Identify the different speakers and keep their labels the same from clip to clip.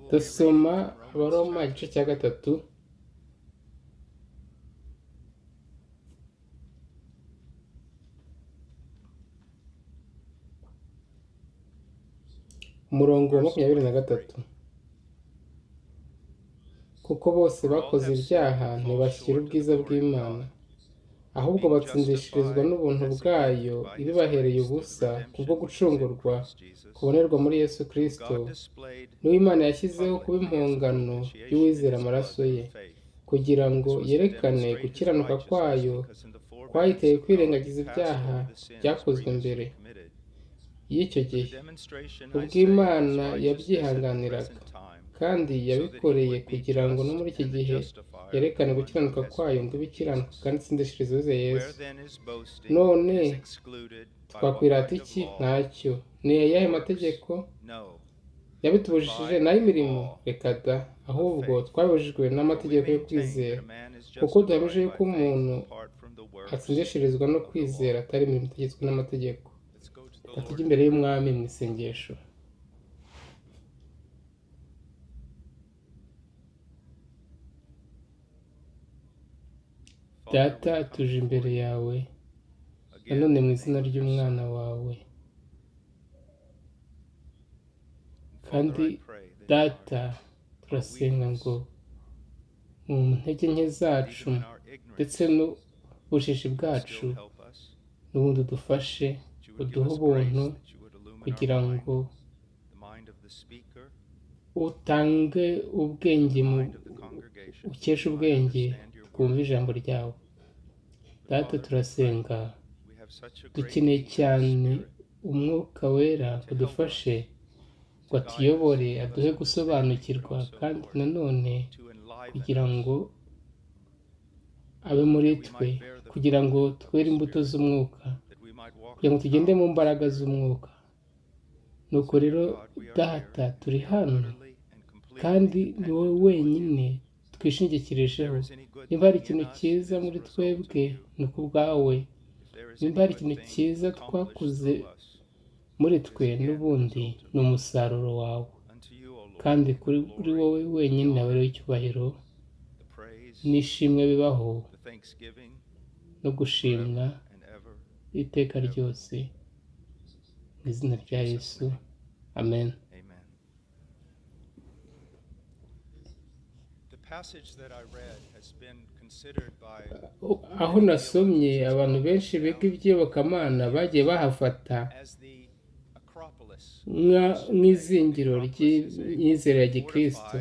Speaker 1: Dusoma Abaroma igice cya gatatu umurongo wa 23. Kuko bose bakoze ibyaha ntibashyira ubwiza bw'Imana, ahubwo batsindishirizwa n'ubuntu bwayo ibibahereye ubusa kubwo gucungurwa kubonerwa muri Yesu Kristo, niwe Imana yashyizeho kuba impongano y'uwizera amaraso ye, kugira ngo yerekane gukiranuka kwayo kwayiteye kwirengagiza ibyaha byakozwe mbere y'icyo gihe, ubwo Imana yabyihanganiraga kandi yabikoreye kugira ngo no muri iki gihe yerekane gukiranuka kwayo ngo ibe ikiranuka kandi itsindishiriza uwizeye Yesu. None twakwirata iki? Ntacyo. Ni ayahe mategeko yabitubujije? n'ay'imirimo? Reka da! Ahubwo twabujijwe n'amategeko yo kwizera, kuko duhamije yuko umuntu atsindishirizwa no kwizera atari imirimo itegetswe n'amategeko. Reka tujye imbere y'Umwami mu isengesho. Data, tuje imbere yawe nanone mu izina ry'umwana wawe, kandi Data turasenga ngo mu ntege nke zacu ndetse n'ubujiji bwacu n'ubundi udufashe, uduhe ubuntu kugira ngo utange ubwenge, ukeshe ubwenge twumve ijambo ryawe. Data turasenga, dukeneye cyane umwuka wera udufashe ngo atuyobore, aduhe gusobanukirwa, kandi nanone kugira ngo abe muri twe, kugira ngo twere imbuto z'umwuka, kugira ngo tugende mu mbaraga z'umwuka. Nuko rero Data, turi hano kandi ni wowe wenyine twishingikirijeho. Niba hari ikintu cyiza muri twebwe ni kubwawe, niba hari ikintu cyiza twakuze muri twe n'ubundi ni umusaruro wawe, kandi kuri wowe wenyine habereho icyubahiro n'ishimwe bibaho no gushimwa iteka ryose, mu izina rya Yesu, amen. Aho nasomye, abantu benshi biga iby'iyobokamana bagiye bahafata nk'izingiro ry'imyizerere ya Gikristo.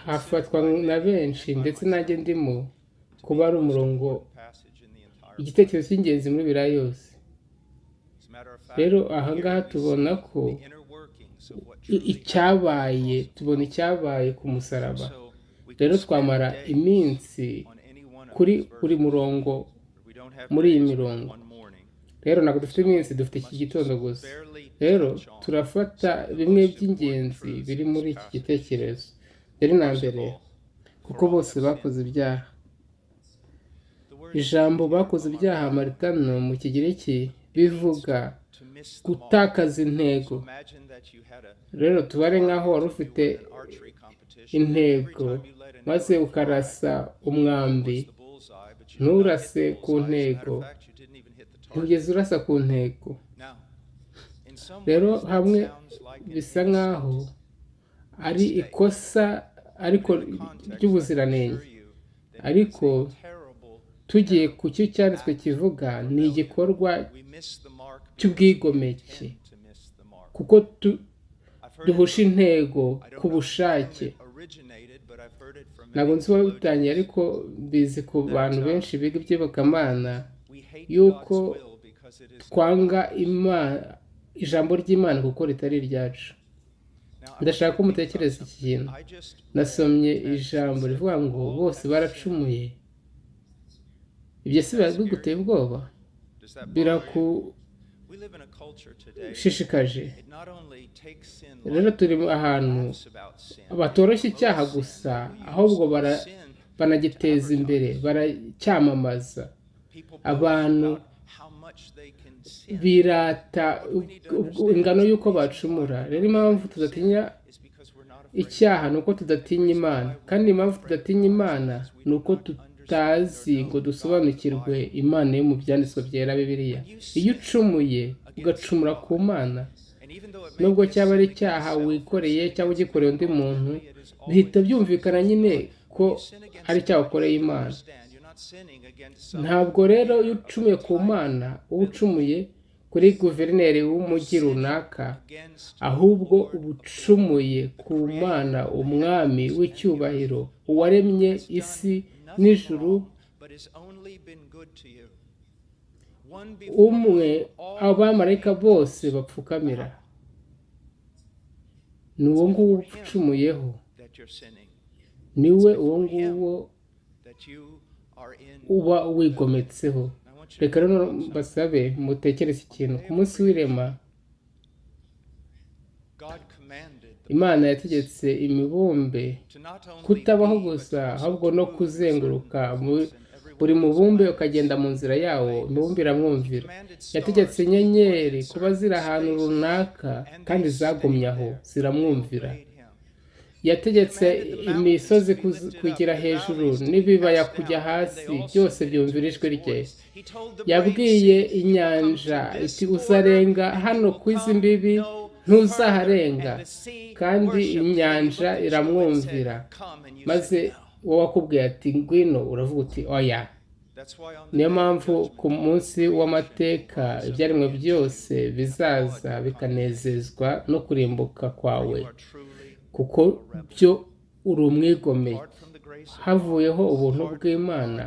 Speaker 1: Hafatwa na benshi, ndetse nanjye ndimo, kuba ari umurongo, igitekerezo cy'ingenzi muri Bibiliya yose. Rero ahangaha tubona ko tubona icyabaye ku musaraba. Rero twamara iminsi kuri buri murongo muri iyi mirongo. Rero ntabwo dufite iminsi, dufite iki gitondo gusa. Rero turafata bimwe by'ingenzi biri muri iki gitekerezo. Mbere na mbere, kuko bose bakoze ibyaha. Ijambo bakoze ibyaha maritano mu Kigiriki bivuga gutakaza intego. Rero tubare nk'aho wari ufite intego maze ukarasa umwambi, nturase ku ntego, ntugeze urasa ku ntego. Rero hamwe bisa nk'aho ari ikosa ariko ry'ubuziranenge, ariko tugiye ku cyo cyanditswe kivuga ni igikorwa cy'ubwigomeke, kuko duhusha intego ku bushake. Ntabwo nzi uwabitangiye, ariko mbizi ku bantu benshi biga iby'iyobokamana yuko twanga ijambo ry'Imana kuko ritari iryacu. Ndashaka ko mutekereza iki kintu. Nasomye ijambo rivuga ngo bose baracumuye. Ibyo si biguteye ubwoba? Birakushishikaje? Rero turi ahantu batoroshya icyaha gusa, ahubwo banagiteza imbere, baracyamamaza. Abantu birata ingano y'uko bacumura. Rero impamvu tudatinya icyaha ni uko tudatinya Imana, kandi impamvu tudatinya Imana ni uko tutazi ngo dusobanukirwe Imana yo mu byanditswe byera Bibiliya. Iyo ucumuye ugacumura ku Mana, nubwo cyaba ari icyaha wikoreye cyangwa ugikoreye undi muntu, bihita byumvikana nyine ko ari icyaha ukoreye Imana. Ntabwo rero iyo ucumuye ku Mana uba ucumuye kuri guverineri w'umujyi runaka, ahubwo uba ucumuye ku Mana, umwami w'icyubahiro, uwaremye isi n'ijuru, umwe abamarayika bose bapfukamira. Ni uwo nguwo ucumuyeho, niwe uwo nguwo uba wigometseho. Reka rero basabe mutekereze ikintu. Ku munsi w'irema Imana yategetse imibumbe kutabaho gusa, ahubwo no kuzenguruka buri mubumbe ukagenda mu nzira yawo, imibumbe iramwumvira. Yategetse inyenyeri kuba ziri ahantu runaka kandi zagumye aho ziramwumvira. Yategetse imisozi kugira hejuru n'ibibaya kujya hasi, byose byumvira ijwi rye. Yabwiye inyanja iti uzarenga hano ku izi mbibi ntuzaharenga, kandi inyanja iramwumvira. Maze wowe wakubwiye ati ngwino, uravuga uti oya. Niyo mpamvu ku munsi w'amateka ibyaremwe byose bizaza bikanezezwa no kurimbuka kwawe, kuko byo uri umwigomeye. Havuyeho ubuntu bw'Imana,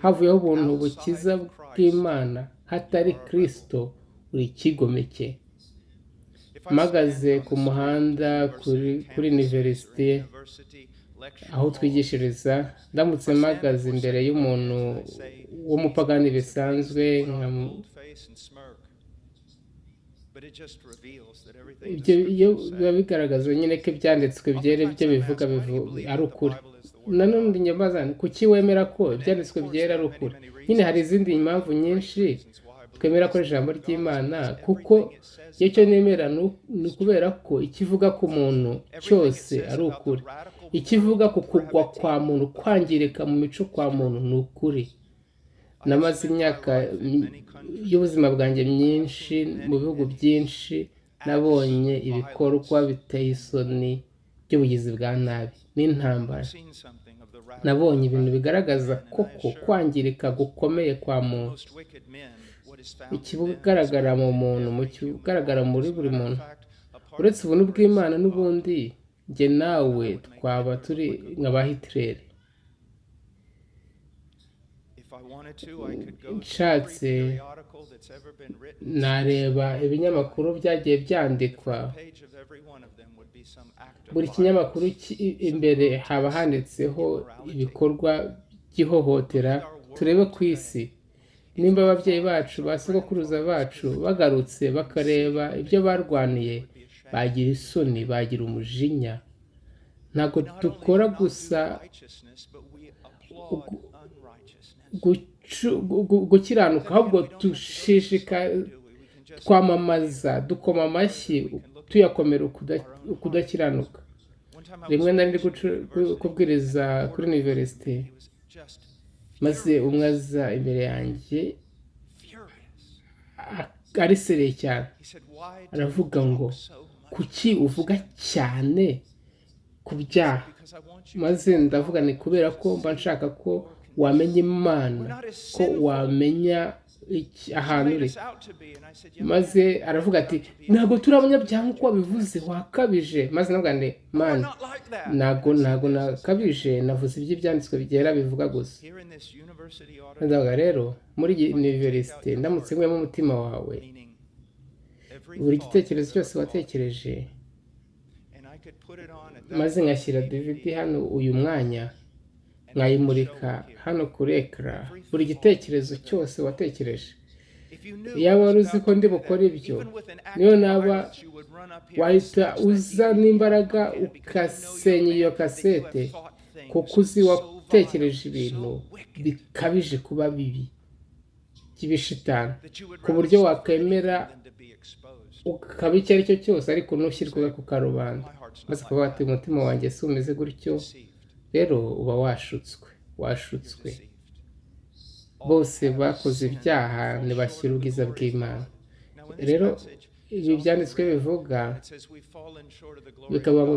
Speaker 1: havuyeho ubuntu bukiza bw'Imana. Hatari Kristo uri ikigomeke. Mpagaze ku muhanda kuri universite aho twigishiriza, ndamutse mpagaze imbere y'umuntu w'umupagani bisanzwe, ibyo biba bigaragaza nyine ko ibyanditswe byera ibyo bivuga ari ukuri. Nanone nyamaza, kuki wemera ko ibyanditswe byera ari ukuri? Nyine hari izindi mpamvu nyinshi twemera ko ijambo ry'Imana, kuko iyo cyo nemera ni ukubera ko ikivuga ku muntu cyose ari ukuri. Ikivuga ku kugwa kwa muntu, kwangirika mu mico kwa muntu, ni ukuri. Namaze imyaka y'ubuzima bwanjye myinshi mu bihugu byinshi, nabonye ibikorwa biteye isoni by'ubugizi bwa nabi n'intambara. Nabonye ibintu bigaragaza koko kwangirika gukomeye kwa muntu, ikigaragara mu muntu, mu kigaragara muri buri muntu. Uretse ubuntu bw'Imana, n'ubundi njye nawe twaba turi nk'aba Hitler. Nshatse nareba ibinyamakuru byagiye byandikwa. Buri kinyamakuru imbere haba handitseho ibikorwa by'ihohotera. Turebe ku isi, nimba ababyeyi bacu, ba sogokuruza bacu bagarutse bakareba ibyo barwaniye, bagira isoni, bagira umujinya. Ntabwo dukora gusa gukiranuka, ahubwo twamamaza, dukoma amashyi tuyakomera ukudakiranuka. Rimwe nari ndi kubwiriza kuri universite, maze umwe aza imbere yanjye arisereye cyane, aravuga ngo kuki uvuga cyane ku byaha? Maze ndavuga ni kubera ko mba nshaka ko wamenya Imana, ko wamenya ahantu uri. Maze aravuga ati ntabwo turi abanyabyaha nk'uko wabivuze, wakabije. Maze navuga nti Mana, ntabwo nakabije, navuze iby'ibyanditswe byera bivuga gusa. Ndavuga rero muri universite ndamutse ngwemo umutima wawe, buri gitekerezo cyose watekereje, maze ngashyira DVD hano uyu mwanya, nkayimurika hano kuri ekara, buri gitekerezo cyose watekereje, yaba wari uzi ko ndi bukora ibyo, niyo naba wahita uza n'imbaraga ugasenya iyo kasete, kuko uzi watekereje ibintu bikabije kuba bibi. by'ibishitani ku buryo wakwemera ukaba icyo ari cyo cyose ariko ntushyirwe ku karubanda maze kuvuga ati umutima wanjye si umeze gutyo, rero uba washutswe. Bose bakoze ibyaha ntibashyira ubwiza bw'Imana. Rero ibi byanditswe bivuga bikaba ngo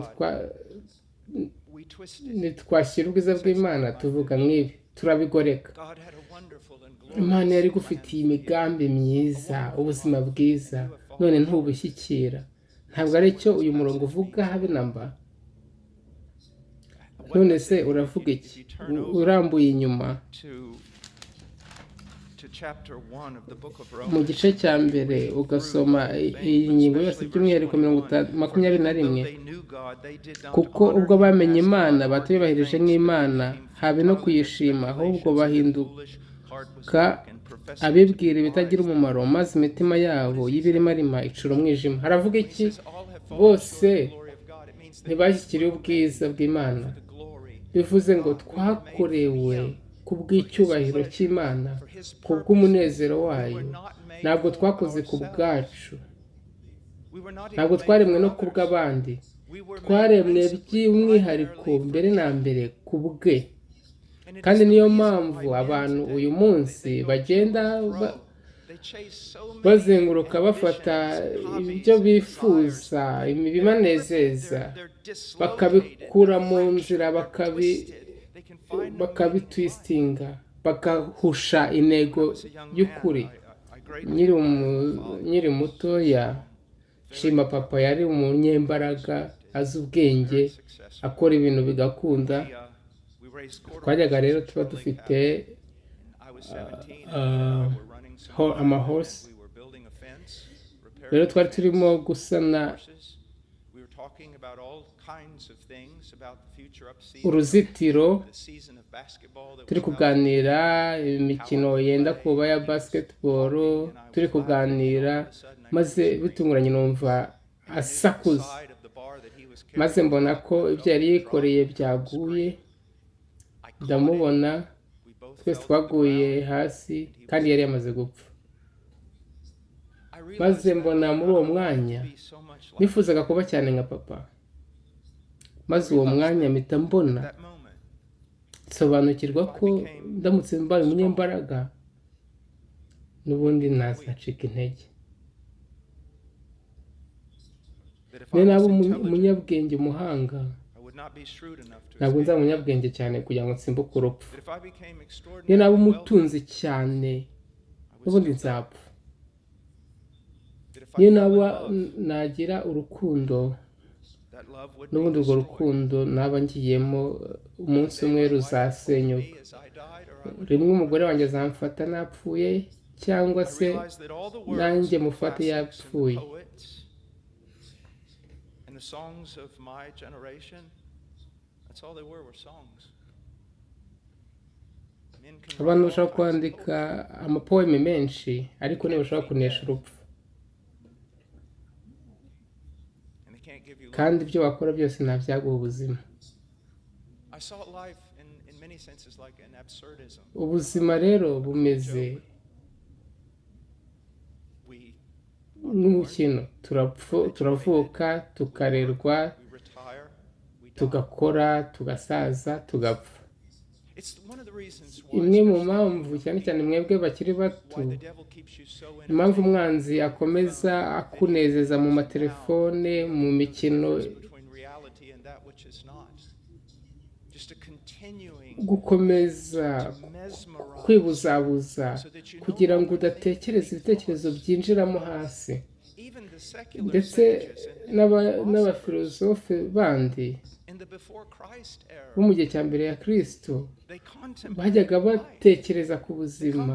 Speaker 1: ntitwashyira ubwiza bw'Imana, tuvuga nk'ibi turabigoreka. Imana yari igufitiye imigambi myiza, ubuzima bwiza, none ntubushyikira. Ntabwo ari cyo uyu murongo uvuga habe namba. None se uravuga iki? Urambuye inyuma mu gice cya mbere ugasoma iyi ngingo yose by'umwihariko 21, kuko ubwo bamenye Imana batubahirije nk'Imana habe no kuyishima, ahubwo bahinduka abibwira ibitagira umumaro, maze imitima yabo y'ibirimarima icura umwijima. Haravuga iki? Bose ntibashyikiriye ubwiza bw'Imana. Bivuze ngo twakorewe ku bw'icyubahiro cy'Imana, ku bw'umunezero wayo. Ntabwo twakoze ku bwacu, ntabwo twaremwe no ku bw'abandi, twaremwe by'umwihariko mbere na mbere ku bwe. Kandi niyo mpamvu abantu uyu munsi bagenda bazenguruka bafata ibyo bifuza, ibibanezeza, bakabikura mu nzira, bakabitwistinga, bakahusha intego y'ukuri. Nkiri mutoya, nshima papa yari umunyembaraga, azi ubwenge, akora ibintu bigakunda. Twajyaga rero tuba dufite amahorse, rero twari turimo gusana uruzitiro, turi kuganira imikino yenda kuba ya basketball, turi kuganira, maze bitunguranye numva asakuza, maze mbona ko ibyo yari yikoreye byaguye, ndamubona, twese twaguye hasi kandi yari yamaze gupfa. Maze mbona muri uwo mwanya nifuzaga kuba cyane nka papa, maze uwo mwanya mpita mbona nsobanukirwa ko ndamutse mbaye umunyembaraga n'ubundi nazacika intege. Niyo naba umunyabwenge, umuhanga, ntabwo nzaba umunyabwenge cyane kugira ngo nsimbuke urupfu. Niyo naba umutunzi cyane n'ubundi nzapfa. Niyo naba nagira urukundo, n'ubundi urwo rukundo naba ngiyemo umunsi umwe ruzasenyuka. Rimwe umugore wanjye azamfata napfuye, cyangwa se nanjye mufate yapfuye. Abantu bashobora kwandika amapoeme menshi, ariko ntibashobora kunesha urupfu. Kandi ibyo wakora byose nta byaguha ubuzima. Ubuzima rero bumeze nk'umukino. Turavuka, tukarerwa, tugakora, tugasaza, tugapfa. Imwe mu mpamvu cyane cyane mwebwe bakiri bato, impamvu umwanzi akomeza akunezeza mu matelefone, mu mikino, gukomeza kwibuzabuza kugira ngo udatekereza ibitekerezo byinjiramo hasi. Ndetse n'abafilozofe bandi bo mu gihe cya mbere ya Kristo bajyaga batekereza ku buzima,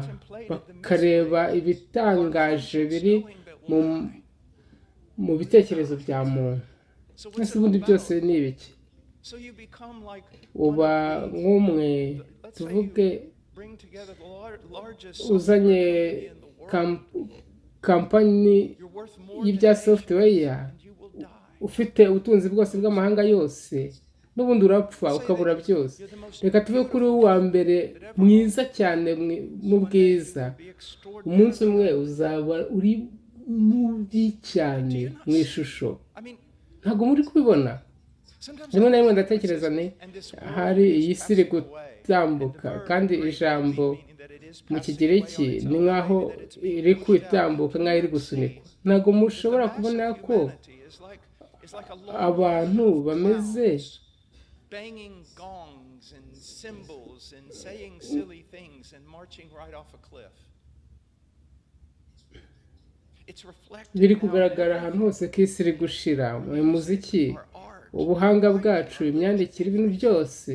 Speaker 1: bakareba ibitangaje biri mu bitekerezo bya muntu. Ese ubundi byose ni ibiki? Uba nk'umwe, tuvuge uzanye kampani y'ibya software, ufite ubutunzi bwose bw'amahanga yose, n'ubundi urapfa ukabura byose. Reka tuve kuri uwa mbere mwiza cyane mu bwiza, umunsi umwe uzaba uri mubi cyane mu ishusho. Ntabwo muri kubibona? rimwe na rimwe ndatekereza ni hari iyi si iri gutambuka, kandi ijambo mu kigereki ni nk'aho iri kwitambuka, nk'aho iri gusunikwa. Ntabwo mushobora kubona ko abantu bameze biri kugaragara ahantu hose ko isi iri gushira, mu muziki, ubuhanga bwacu, imyandikire, ibintu byose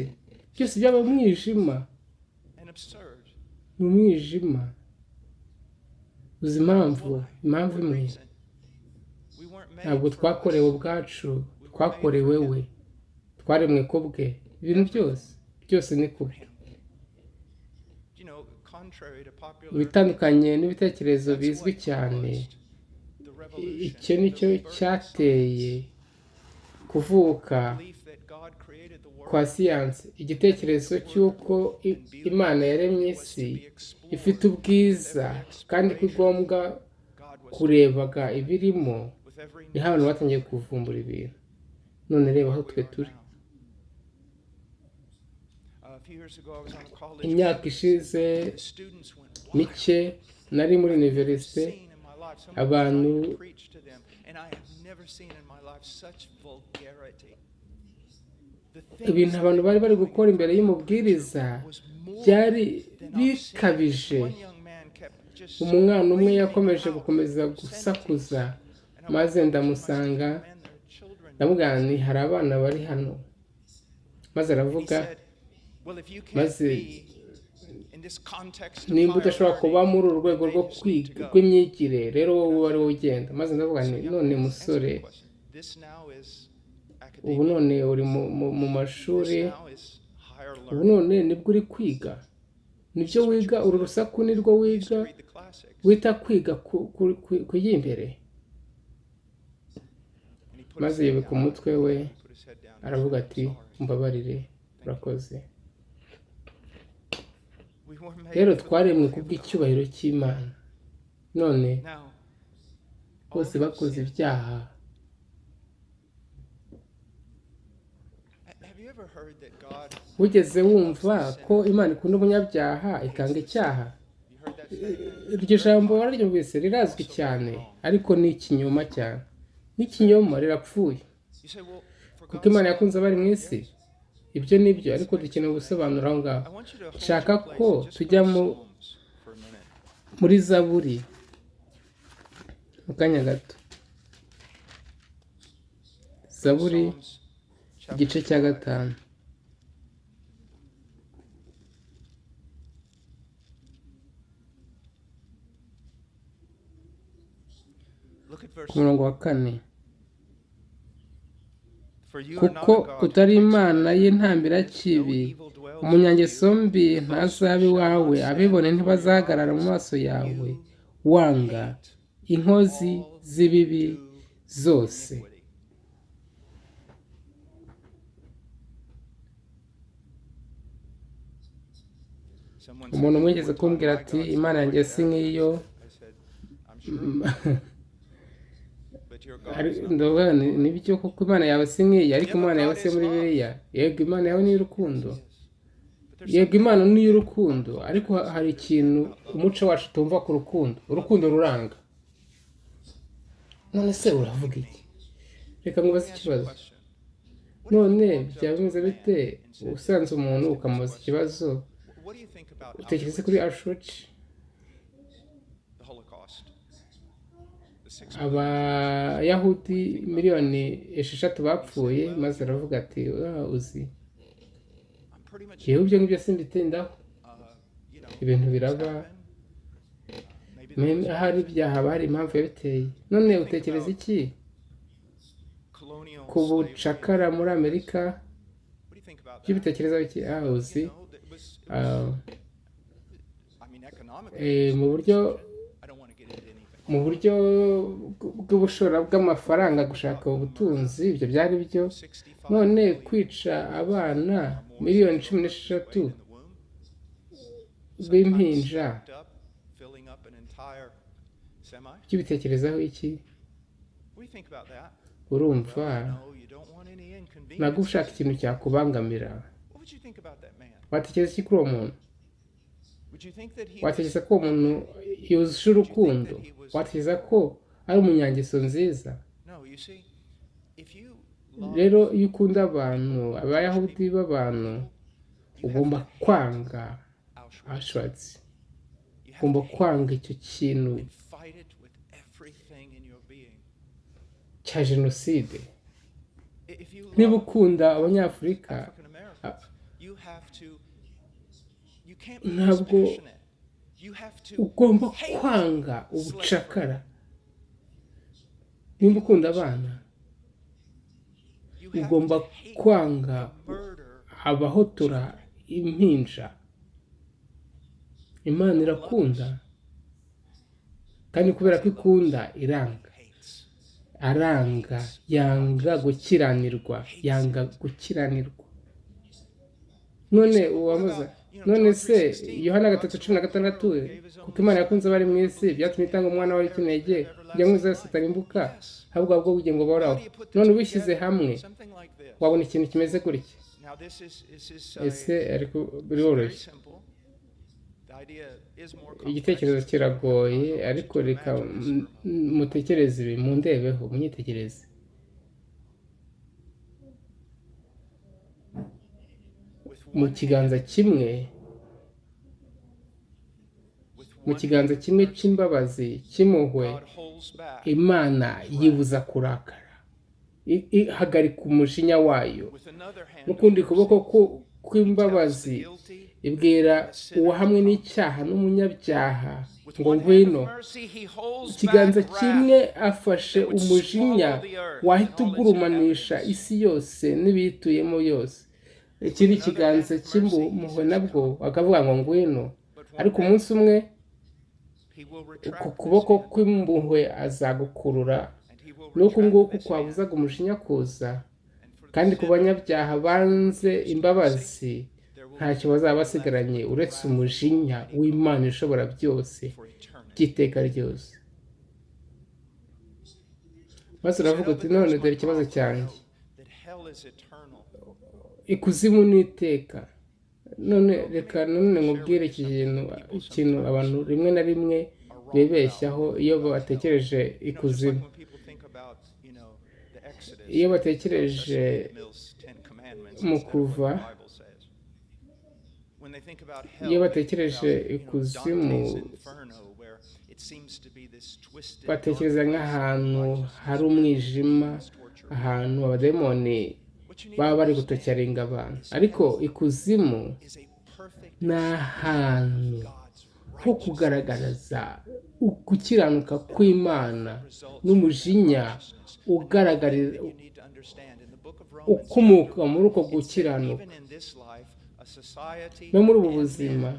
Speaker 1: byaba umwijima, ni umwijima. uzi impamvu imwe, ntabwo twakorewe ubwacu, twakorewe we, twaremwe ku bwe. Ibintu byose ni ku bwe. Bitandukanye n'ibitekerezo bizwi cyane, icyo nicyo cyateye kuvuka kwa siyansi, igitekerezo cy'uko Imana yaremye isi ifite ubwiza kandi ko igomba kurebaga ibirimo. Niho abantu batangiye kuvumbura ibintu. None reba aho twe turi. Imyaka ishize mike nari muri universite, abantu ibintu abantu bari gukora imbere y'umubwiriza byari bikabije. Umwana umwe yakomeje gusakuza, maze ndamusanga ndamubwira nti hari abana bari hano, maze aravuga, maze nimba udashobora kuba muri uru rwego rwo kwiga rw'imyigire, rero wowe wari ugenda. Maze ndavuga nti none musore, ubu none uri mu mashuri, ubu none nibwo uri kwiga, nibyo wiga, uru rusaku nirwo wiga, wita kwiga kujya imbere. Maze yubika umutwe we aravuga ati mbabarire, urakoze. Rero twaremwe kubw'icyubahiro cy'Imana, none bose bakoze ibyaha. Wigeze wumva ko Imana ikunda umunyabyaha ikanga icyaha? Iryo jambo wararyumvise, rirazwi cyane, ariko ni ikinyoma cyane. N'ikinyoma rirapfuye, kuko Imana yakunze abari mu isi. Ibyo nibyo, ariko dukeneye gusobanura aho ngaho. Nshaka ko tujya muri Zaburi mu kanya gato. Zaburi igice cya 5. Ku murongo wa 4. Kuko utari Imana y'intambira kibi, umunyangeso mbi ntazabe iwawe, abibone ntibazahagarara mu maso yawe, wanga inkozi z'ibibi zose. Umuntu mwigeze kumbwira ati Imana yanjye si nk'iyo, nibyo koko Imana yawe si nk'iyo, ariko Imana yawe se muri Bibiliya? Yego, Imana yawe ni iy'urukundo. Yego, Imana ni iy'urukundo, ariko hari ikintu umuco wacu utumva ku rukundo. Urukundo ruranga. None se uravuga iki? Reka mubaze ikibazo. None byaba bimeze bite usanze umuntu ukamubaza ikibazo, utekereze kuri Auschwitz, Abayahudi 6,000,000 bapfuye, maze aravuga ati uzi, yewe ibyo ngibyo simbitindaho, ibintu biraba, ahari ibyaha hari impamvu yabiteye. None utekereza iki ku bucakara muri Amerika? Ibyo bitekereza iki? Uzi, mu buryo bw'ubushora bw'amafaranga, gushaka ubutunzi, ibyo byari byo. none kwica abana miliyoni 16 b'impinja by'ibitekerezaho iki? Urumva ntabwo ushaka ikintu cyakubangamira. Watekereza iki kuri uwo muntu? Watekereza ko uwo muntu yuje urukundo? Watekereza ko ari umunyangeso nziza? Rero iyo ukunda abantu, abayahudi b'abantu, ugomba kwanga Auschwitz, ugomba kwanga icyo kintu cya jenoside. Niba ukunda abanyafurika, ntabwo ugomba kwanga ubucakara. Niba ukunda abana, ugomba kwanga abahotora impinja. Imana irakunda, kandi kubera ko ikunda iranga, aranga, yanga gukiranirwa, yanga gukiranirwa. None se Yohana 3:16, kuko Imana yakunze abari mu isi byatumye itanga umwana wayo w'ikinege kugira ngo wese atarimbuka ahubwo ahubwo ubugingo buhoraho. None ubishyize hamwe wabona ikintu kimeze gutya. Ese ariko biroroshye? Igitekerezo kiragoye, ariko reka mutekereze ibi, mundebeho, munyitegereze. Mu kiganza kimwe cy'imbabazi, cy'impuhwe, Imana yibuza kurakara, ihagarika umujinya wayo. N'ukundi kuboko kw'imbabazi ibwira uwahamwe n'icyaha n'umunyabyaha ngo ngwino. Ikiganza kimwe afashe umujinya wahita ugurumanisha isi yose n'ibiyituyemo yose. Ikindi kiganza cy'impuhwe nabwo akavuga ngo ngwino. Ariko umunsi umwe ku kuboko kw'impuhwe azagukurura, nuko nguko kwabuzaga umujinya kuza. Kandi ku banyabyaha banze imbabazi, ntacyo bazaba basigaranye uretse umujinya w'Imana ishobora byose by'iteka ryose. Maze uravuga uti none dore ikibazo cyanjye, ikuzimu n'iteka. None reka nkubwire ikintu abantu rimwe na rimwe bibeshyaho iyo batekereje ikuzimu. Iyo batekereje mu kuva, iyo batekereje ikuzimu, batekereza nk'ahantu hari umwijima, ahantu abademoni baba bari gutokiringa abantu. Ariko ikuzimu ni ahantu ho kugaragaza gukiranuka kw'Imana n'umujinya ugaragarira ukomoka muri uko gukiranuka. No muri ubu buzima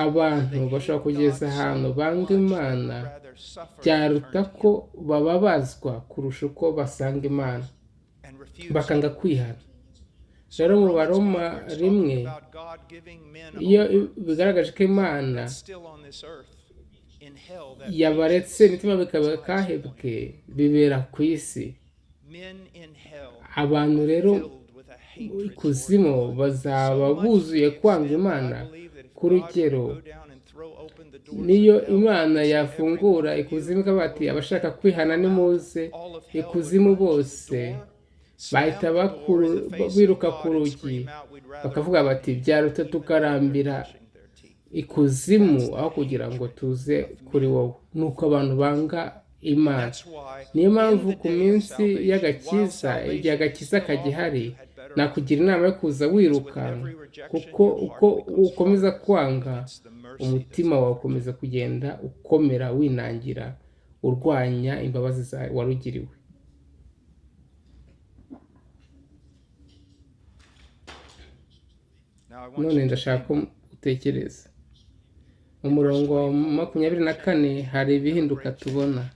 Speaker 1: abantu bashobora kugeza ahantu banga Imana byaruta ko bababazwa kurusha uko basanga Imana, bakanga kwihana. Rero mu Abaroma 1, iyo bigaragaje ko Imana yabaretse imitima bikaba kahebwe, bibera ku isi. Abantu rero ikuzimu bazaba buzuye kwanga Imana. Ku rugero, niyo Imana yafungura ikuzimu ikavuga ati abashaka kwihana nimuze, ikuzimu bose bahita biruka ku rugi bakavuga bati byaruta tukarambira ikuzimu aho kugira ngo tuze kuri wowe. Nuko abantu banga Imana. Niyo mpamvu ku minsi y'agakiza, igihe agakiza kagihari, nakugira inama yo kuza wirukanka, kuko uko ukomeza kwanga, umutima wawe ukomeza kugenda ukomera winangira, urwanya imbabazi warugiriwe. None ndashaka ko utekereza. Mu murongo wa 24 hari ibihinduka tubona.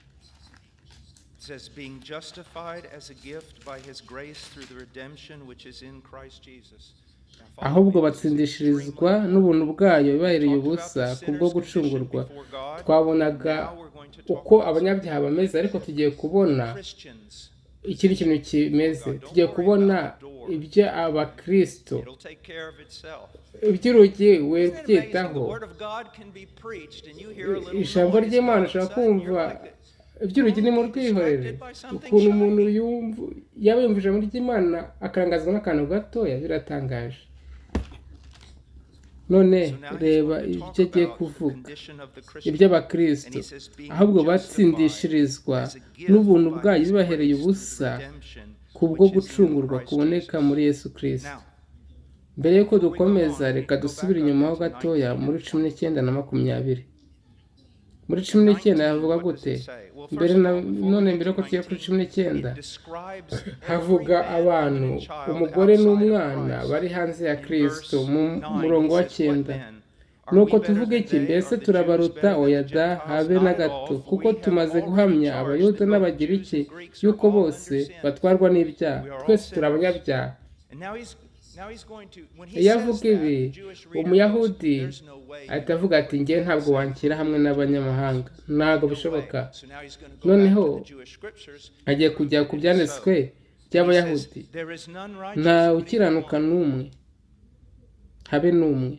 Speaker 2: says being justified as a gift by his grace through the redemption which is in Christ Jesus.
Speaker 1: ahubwo batsindishirizwa n'ubuntu bwayo bibahereye ubusa kubwo gucungurwa. Twabonaga uko abanyabyaha bameze, ariko tugiye kubona ikindi kintu kimeze. Tugiye kubona ibyo abakristo, iby'urugi we byitaho. Ijambo ry'Imana ushobora kumva iby'urugi ni mu rwihorere, ukuntu umuntu yaba yumva ijambo ry'Imana akarangazwa n'akantu gatoya, biratangaje. None reba ibyo agiye kuvuga iby'abakristo, ahubwo batsindishirizwa n'ubuntu bwayo bibahereye ubusa kubwo gucungurwa kuboneka muri Yesu Kristo. Mbere yuko dukomeza, reka dusubire inyuma ho gatoya muri 19 na 20. Muri 19 havuga gute? Mbere yuko tugiye kuri 19 havuga abantu, umugore n'umwana bari hanze ya Kristo mu murongo wa 9. Nuko tuvuga iki? Mbese turabaruta? Oya da, habe na gato, kuko tumaze guhamya abayuda n'abagiriki yuko bose batwarwa n'ibyaha, twese turabanyabyaha. Iyo avuga ibi, umuyahudi ahita avuga ati njye ntabwo wanshyira hamwe n'abanyamahanga, ntabwo bishoboka. Noneho agiye kujya ku byanditswe by'abayahudi. Nta ukiranuka n'umwe, habe n'umwe.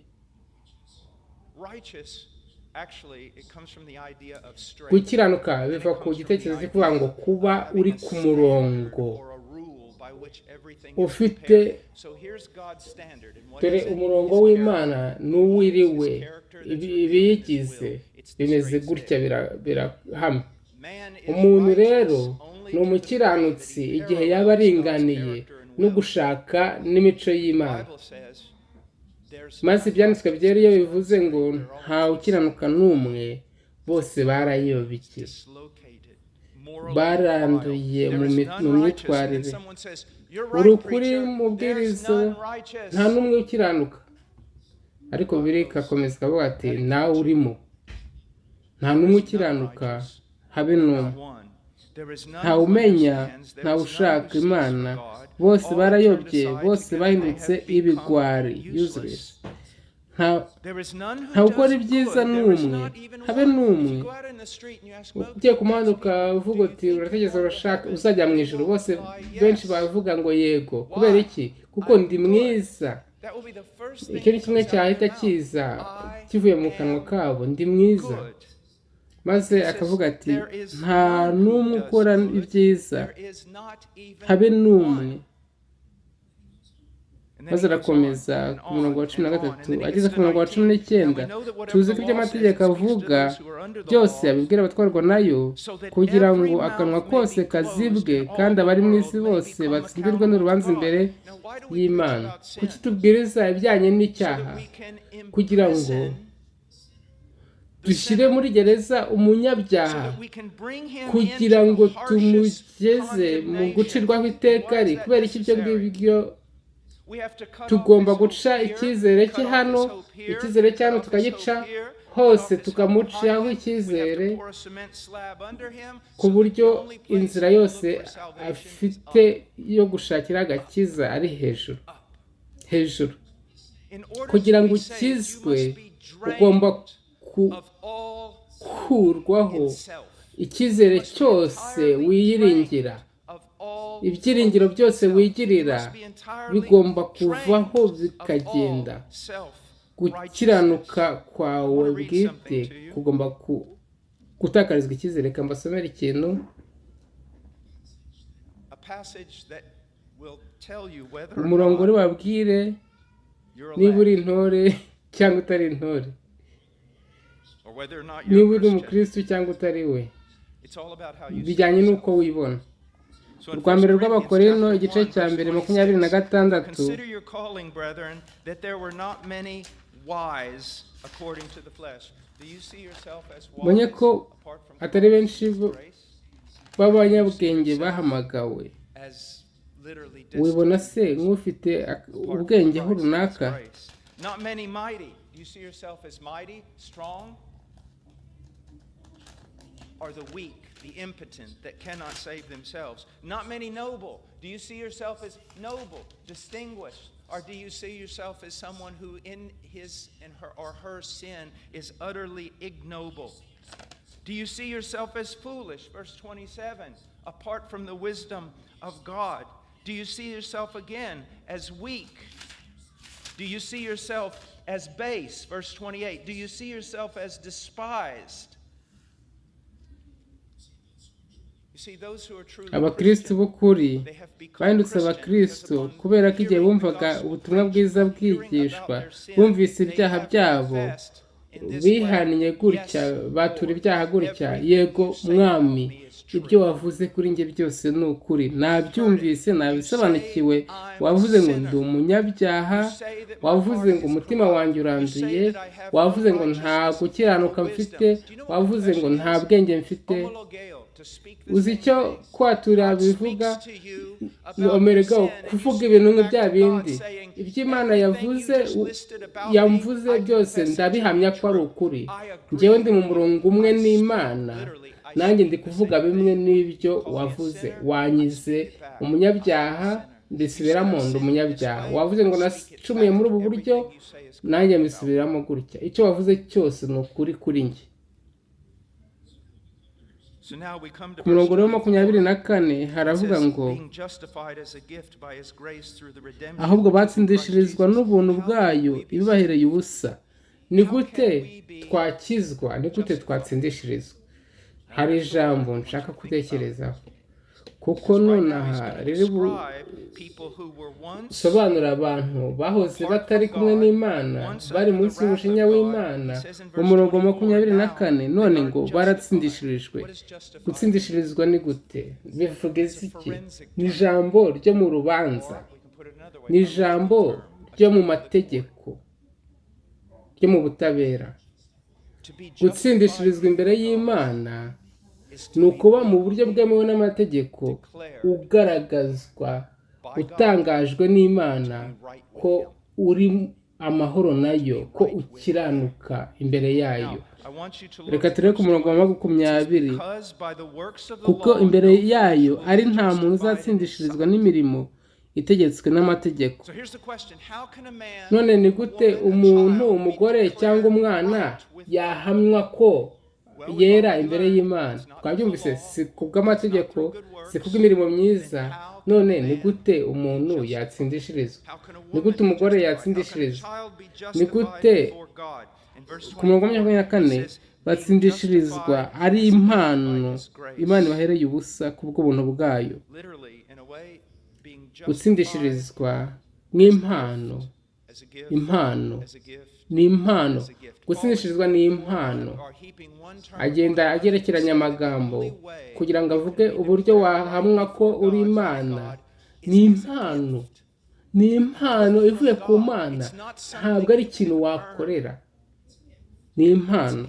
Speaker 1: Gukiranuka biva ku gitekerezo cyo kuvuga ngo kuba uri ku murongo, ufite dore umurongo w'Imana n'uwiriwe, ibiyigize bimeze gutya, birahamye. Umuntu rero ni umukiranutsi igihe yaba aringaniye no gushaka n'imico y'Imana. Maze ibyanditswe byari iyo bivuze ngo nta ukiranuka n'umwe, bose barayobye, baranduye mu myitwarire. Uri ukuri mu bwirizo, nta n'umwe ukiranuka. Ariko birikakomeza kavuga ati nawe urimo, nta n'umwe ukiranuka, habe n'umwe. Nta umenya, nta ushaka Imana, bose barayobye, bose bahindutse ibigwari, useless. Nta ukora ibyiza n'umwe, habe n'umwe. Ugiye kumanuka uvuga uti urategereza urashaka uzajya mu ijuru, bose benshi bavuga ngo yego. Kubera iki? Kuko ndi mwiza. Icyo ni kimwe cyahita kiza kivuye mu kanwa kabo, ndi mwiza. Maze akavuga ati nta n'umwe ukora ibyiza, habe n'umwe. Maze arakomeza ku murongo wa 13, ageze ku murongo wa 19, tuzi ko ibyo amategeko avuga byose abibwira abatwarwa nayo, kugira ngo akanwa kose kazibwe, kandi abari mu isi bose batsindirwe n'urubanza imbere y'Imana. Kuki tubwiriza ibijyanye n'icyaha? Kugira ngo dushyire muri gereza umunyabyaha, kugira ngo tumugeze mu gucirwaho iteka. Kubera iki ibyo ngibyo tugomba guca icyizere cye hano, icyizere cye hano tukagica hose, tukamucaho icyizere, ku buryo inzira yose afite yo gushakira agakiza ari hejuru. Kugira ngo ukizwe, ugomba gukurwaho icyizere cyose wiyiringira. Ibyiringiro byose wigirira bigomba kuvaho bikagenda. Gukiranuka kwawe bwite kugomba gutakarizwa icyizere. Reka mbasomere ikintu. Umurongo uri babwire niba uri intore cyangwa utari intore, niba uri umukristo cyangwa utari we. Bijyanye n'uko wibona. Urwa mbere rw'Abakorino igice cya mbere 26. Bonye ko atari benshi b'abanyabwenge bahamagawe. Wibona se nk'ufite ubwenge aho runaka?
Speaker 2: the impotent that cannot save themselves. Not many noble. Do you see yourself as noble, distinguished? Or do you see yourself as someone who in his and her or her sin is utterly ignoble? Do you see yourself as foolish? Verse 27, apart from the wisdom of God. Do you see yourself again as weak? Do you see yourself as base? Verse 28. Do you see yourself as despised? You see, those who are truly
Speaker 1: abakristo b'ukuri bahindutse abakristo kubera ko igihe bumvaga ubutumwa bwiza bwigishwa bumvise ibyaha byabo bihaniye gutya batura ibyaha gutya, yego mwami ibyo wavuze kuri njye byose ni ukuri, nabyumvise nabisobanukiwe, wavuze ngo ndi umunyabyaha, wavuze ngo umutima wanjye uranduye, wavuze ngo nta gukiranuka mfite, wavuze ngo nta bwenge mfite. Uzi icyo kwatura bivuga? Ni omerega, kuvuga ibintu nk'ibya bindi ibyo Imana yamvuze byose ndabihamya ko ari ukuri. Njyewe ndi mu murongo umwe n'Imana, nanjye ndi kuvuga bimwe n'ibyo wavuze. Wanyize umunyabyaha, ndisubiramo ndi umunyabyaha. Wavuze ngo nacumuye muri ubu buryo, nanjye mbisubiramo gutya. Icyo wavuze cyose ni ukuri kuri njye. Ku murongo wa 24 haravuga ngo ahubwo batsindishirizwa n'ubuntu bwayo ibibahereye ubusa. Ni gute twakizwa? Ni gute twatsindishirizwa? Hari ijambo nshaka kutekerezaho, kuko nonaha riri busobanura abantu bahoze batari kumwe n'Imana, bari munsi y'umushinya w'Imana. Mu murongo wa 24 none ngo baratsindishirijwe. Gutsindishirizwa ni gute? Bivuga iki? Ni ijambo ryo mu rubanza, ni ijambo ryo mu mategeko, ryo mu butabera. Gutsindishirizwa imbere y'Imana ni ukuba mu buryo bwemewe n'amategeko, ugaragazwa, utangajwe n'Imana ko uri amahoro nayo, ko ukiranuka imbere yayo. Reka turebe ku murongo wa 20, kuko imbere yayo ari nta muntu uzatsindishirizwa n'imirimo itegetswe n'amategeko. None ni gute umuntu, umugore cyangwa umwana yahamwa ko yera imbere y'Imana? Twabyumvise, si kubw'amategeko, si kubw'imirimo myiza. None ni gute umuntu yatsindishirizwa? Ni gute umugore yatsindishirizwa? Ni gute ku murongo wa 24 batsindishirizwa ari impano Imana ibahereye ubusa kubw'ubuntu bwayo? Gutsindishirizwa nk'impano, impano ni impano. Gutsindishirizwa ni impano. Agenda agerekeranya amagambo kugira ngo avuge uburyo wahamwa ko uri Imana. Ni impano, ni impano ivuye ku Mana, ntabwo ari ikintu wakorera, ni impano.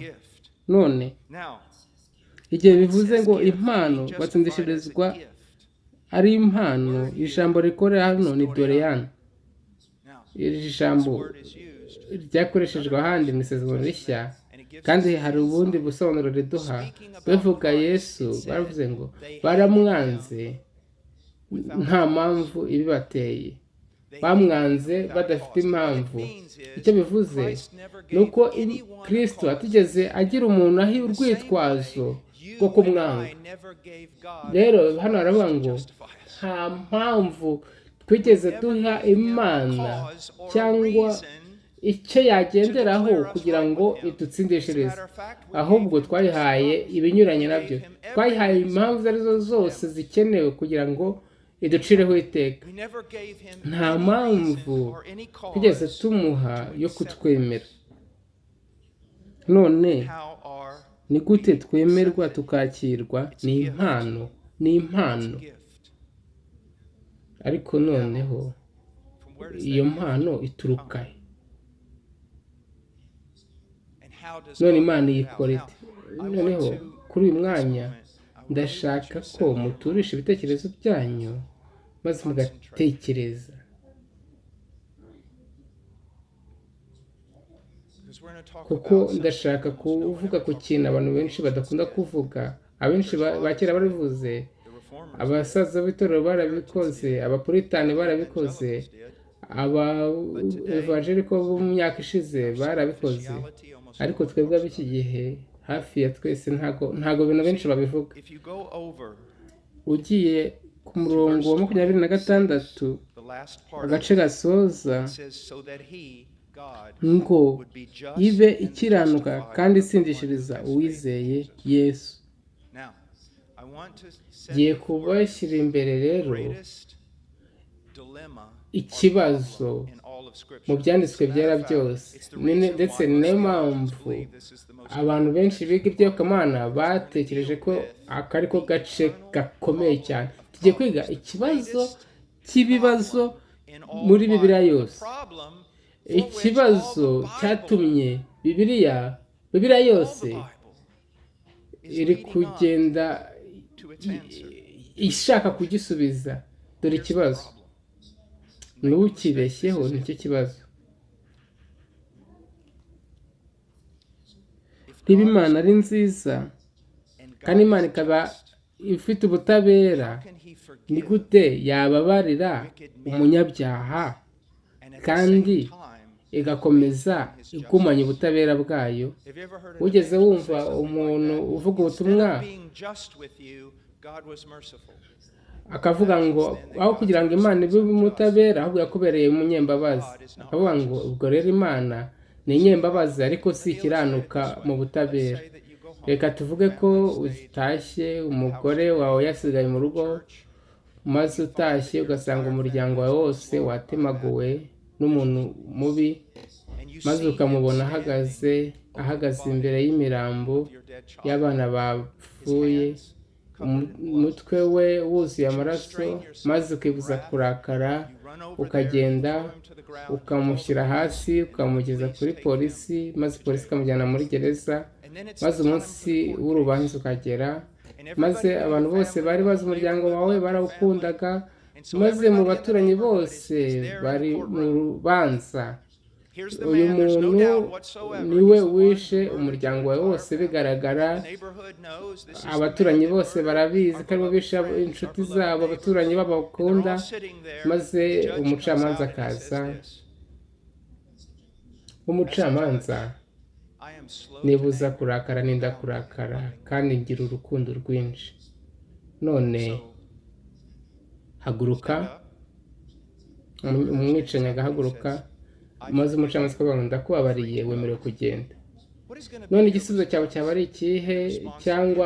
Speaker 1: None igihe bivuze ngo impano batsindishirizwa ari impano, ijambo rikorera hano ni doreyani. Iri jambo ryakoreshejwe ahandi mu Isezerano Rishya, kandi hari ubundi busobanuro riduha. Bavuga Yesu, baravuze ngo baramwanze nta mpamvu ibibateye, bamwanze badafite impamvu. Icyo bivuze ni uko Kristo atigeze agira umuntu ahi urwitwazo rwo kumwanga. Rero hano haravuga ngo nta mpamvu twigeze duha Imana cyangwa icyo yagenderaho kugira ngo idutsindishirize, ahubwo twayihaye ibinyuranye nabyo. Twayihaye impamvu arizo zose zikenewe kugira ngo iducireho iteka. Nta mpamvu twigeze tumuha yo kutwemera. None ni gute twemerwa tukakirwa? Ni impano, ni impano. Ariko noneho iyo mpano ituruka he? None Imana yikora ite? Noneho kuri uyu mwanya ndashaka ko muturisha ibitekerezo byanyu maze mugatekereza. Kuko ndashaka kuvuga ku kintu abantu benshi badakunda kuvuga, abenshi ba kera barabivuze,
Speaker 2: The reformers,
Speaker 1: abasaza b'itorero barabikoze, abapuritani barabikoze, aba evangeliko bo mu myaka ishize barabikoze, ariko twebwe ab'iki gihe hafi ya twese ntago ibintu benshi babivuga.
Speaker 2: if you go over
Speaker 1: Ugiye ku murongo wa 26
Speaker 2: the last part of
Speaker 1: agace
Speaker 2: it,
Speaker 1: gasoza
Speaker 2: it says, so that he, God,
Speaker 1: ngo
Speaker 2: would be just
Speaker 1: ibe
Speaker 2: and
Speaker 1: ikiranuka
Speaker 2: justified
Speaker 1: kandi
Speaker 2: of the one who
Speaker 1: isindishiriza
Speaker 2: has
Speaker 1: uwizeye
Speaker 2: faith in Jesus.
Speaker 1: Yesu.
Speaker 2: Now, I want to set
Speaker 1: Ngiye
Speaker 2: before
Speaker 1: kubashyira imbere
Speaker 2: the
Speaker 1: rero
Speaker 2: greatest dilemma or
Speaker 1: ikibazo
Speaker 2: problem in all of Scripture.
Speaker 1: mu byanditswe
Speaker 2: As a
Speaker 1: byera
Speaker 2: matter of fact,
Speaker 1: byose,
Speaker 2: it's the reason
Speaker 1: ndetse
Speaker 2: why
Speaker 1: ni nayo
Speaker 2: most theologians
Speaker 1: mpamvu
Speaker 2: believe this is the most
Speaker 1: abantu benshi biga iby'iyobokamana batekereje ko aka ari ko gace gakomeye cyane. Tugiye kwiga ikibazo cy'ibibazo muri Bibiliya yose, ikibazo cyatumye Bibiliya yose iri kugenda ishaka kugisubiza. Dore ikibazo, ntukibeshyeho, nicyo kibazo. Niba Imana ari nziza kandi Imana ikaba ifite ubutabera, ni gute yababarira umunyabyaha kandi igakomeza igumanya ubutabera bwayo? Ugeze wumva umuntu uvuga ubutumwa akavuga ngo aho kugira ngo Imana ibe umutabera ahubwo yakubereye umunyembabazi, akavuga ngo ubwo rero Imana ni inyembabazi ariko si ikiranuka mu butabera. Reka tuvuge ko utashye umugore wawe yasigaye mu rugo, maze utashye ugasanga umuryango wawe wose watemaguwe n'umuntu mubi, maze ukamubona ahagaze imbere y'imirambo y'abana bapfuye, umutwe we wuzuye amaraso, maze ukibuza kurakara, ukagenda ukamushyira hasi ukamugeza kuri polisi, maze polisi ikamujyana muri gereza, maze umunsi w'urubanza ukagera, maze abantu bose bari bazi umuryango wawe barawukundaga, maze mu baturanyi bose bari mu rubanza, uyu muntu niwe wishe umuryango wawe wose bigaragara, abaturanyi bose barabizi ko aribo bishe inshuti zabo, abaturanyi babakunda, maze umucamanza akaza. Umucamanza, nibuza kurakara ninda kurakara kandi ngira urukundo rwinshi, none haguruka. Umwicanyi agahaguruka, maze umucamanza akavuga ngo ndakubabariye, wemerewe kugenda. None igisubizo cyawe cyaba ari ikihe? Cyangwa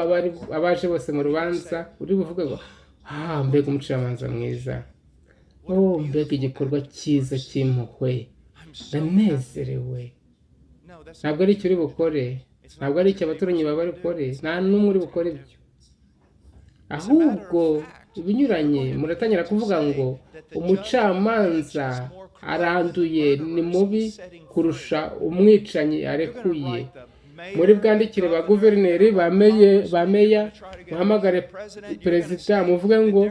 Speaker 1: abaje bose mu rubanza uri buvuge ngo mbega umucamanza mwiza, mbega igikorwa cyiza cy'impuhwe, ndanezerewe. Ntabwo ari icyo uri bukore, ntabwo ari icyo abaturanyi baba bari bukore, nta n'umwe uri bukore ibyo. Ahubwo ibinyuranye muratangira kuvuga ngo umucamanza aranduye, ni mubi kurusha umwicanyi arekuye. Muri bwandikire ba guverineri ba meya muhamagare perezida muvuge ngo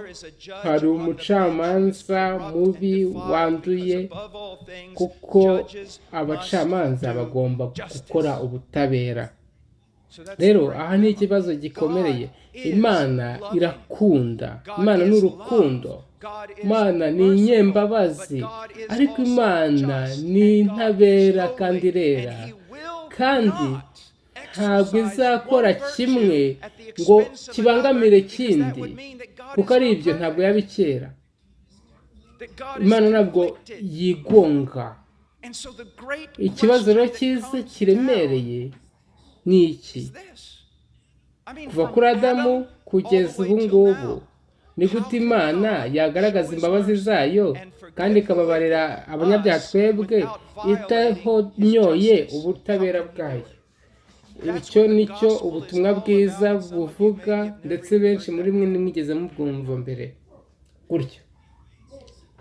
Speaker 1: hari umucamanza mubi wanduye, kuko abacamanza bagomba gukora ubutabera. Rero aha ni ikibazo gikomereye. Imana irakunda, Imana ni urukundo, Imana ni inyembabazi, ariko Imana ni intabera kandi irera, kandi ntabwo izakora kimwe ngo kibangamire ikindi, kuko ari ibyo ntabwo yabikera. Imana ntabwo yigonga. Ikibazo rero cyiza kiremereye ni iki? Kuva kuri Adamu kugeza ubu ngubu, ni gute Imana yagaragaza imbabazi zayo kandi ikababarira abanyabyaha twebwe itahonyoye ubutabera bwayo? Icyo nicyo ubutumwa bwiza buvuga, ndetse benshi muri mwe nimwigeze mubwumva mbere gutyo.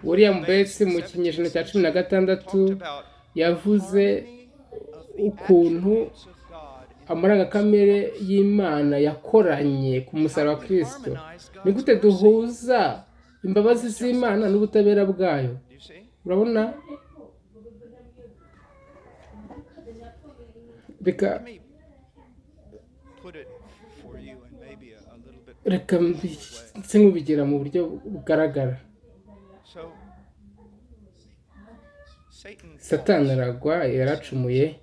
Speaker 1: William Bates mu kinyejana cya 16 yavuze ukuntu amarangakamere y'Imana yakoranye ku musaraba wa Kristo. Ni gute duhuza imbabazi z'Imana n'ubutabera bwayo? Urabona? Reka
Speaker 2: put it for you in maybe
Speaker 1: reka mbise nk'ubigira mu buryo bugaragara.
Speaker 2: So Satan
Speaker 1: Satani
Speaker 2: falls,
Speaker 1: aragwa, yaracumuye,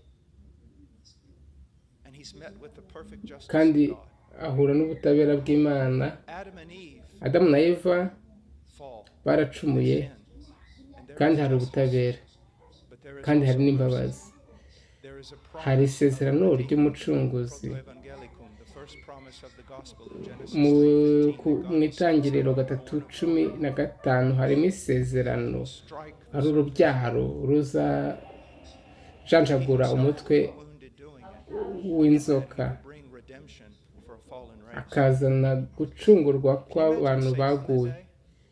Speaker 2: and he's met with the perfect justice
Speaker 1: kandi
Speaker 2: of God.
Speaker 1: ahura n'ubutabera bw'Imana.
Speaker 2: Adam and Eve
Speaker 1: Adamu na Eva
Speaker 2: fall,
Speaker 1: baracumuye,
Speaker 2: sin, and there
Speaker 1: kandi
Speaker 2: is
Speaker 1: hari
Speaker 2: justice,
Speaker 1: ubutabera,
Speaker 2: but there is
Speaker 1: kandi hari
Speaker 2: also mercy.
Speaker 1: n'imbabazi.
Speaker 2: There is a
Speaker 1: Hari
Speaker 2: promise of
Speaker 1: isezerano
Speaker 2: redeeming,
Speaker 1: ry'umucunguzi.
Speaker 2: proto-evangelicum, the first promise of the gospel in Genesis
Speaker 1: Mu
Speaker 2: 3:15, that God
Speaker 1: itangiriro
Speaker 2: will
Speaker 1: 3:15 harimo isezerano,
Speaker 2: strike the
Speaker 1: ari urubyaro ruzajanjagura umutwe
Speaker 2: wounded doing it,
Speaker 1: w'inzoka,
Speaker 2: bring redemption for a fallen race.
Speaker 1: akazana gucungurwa kw'abantu baguye.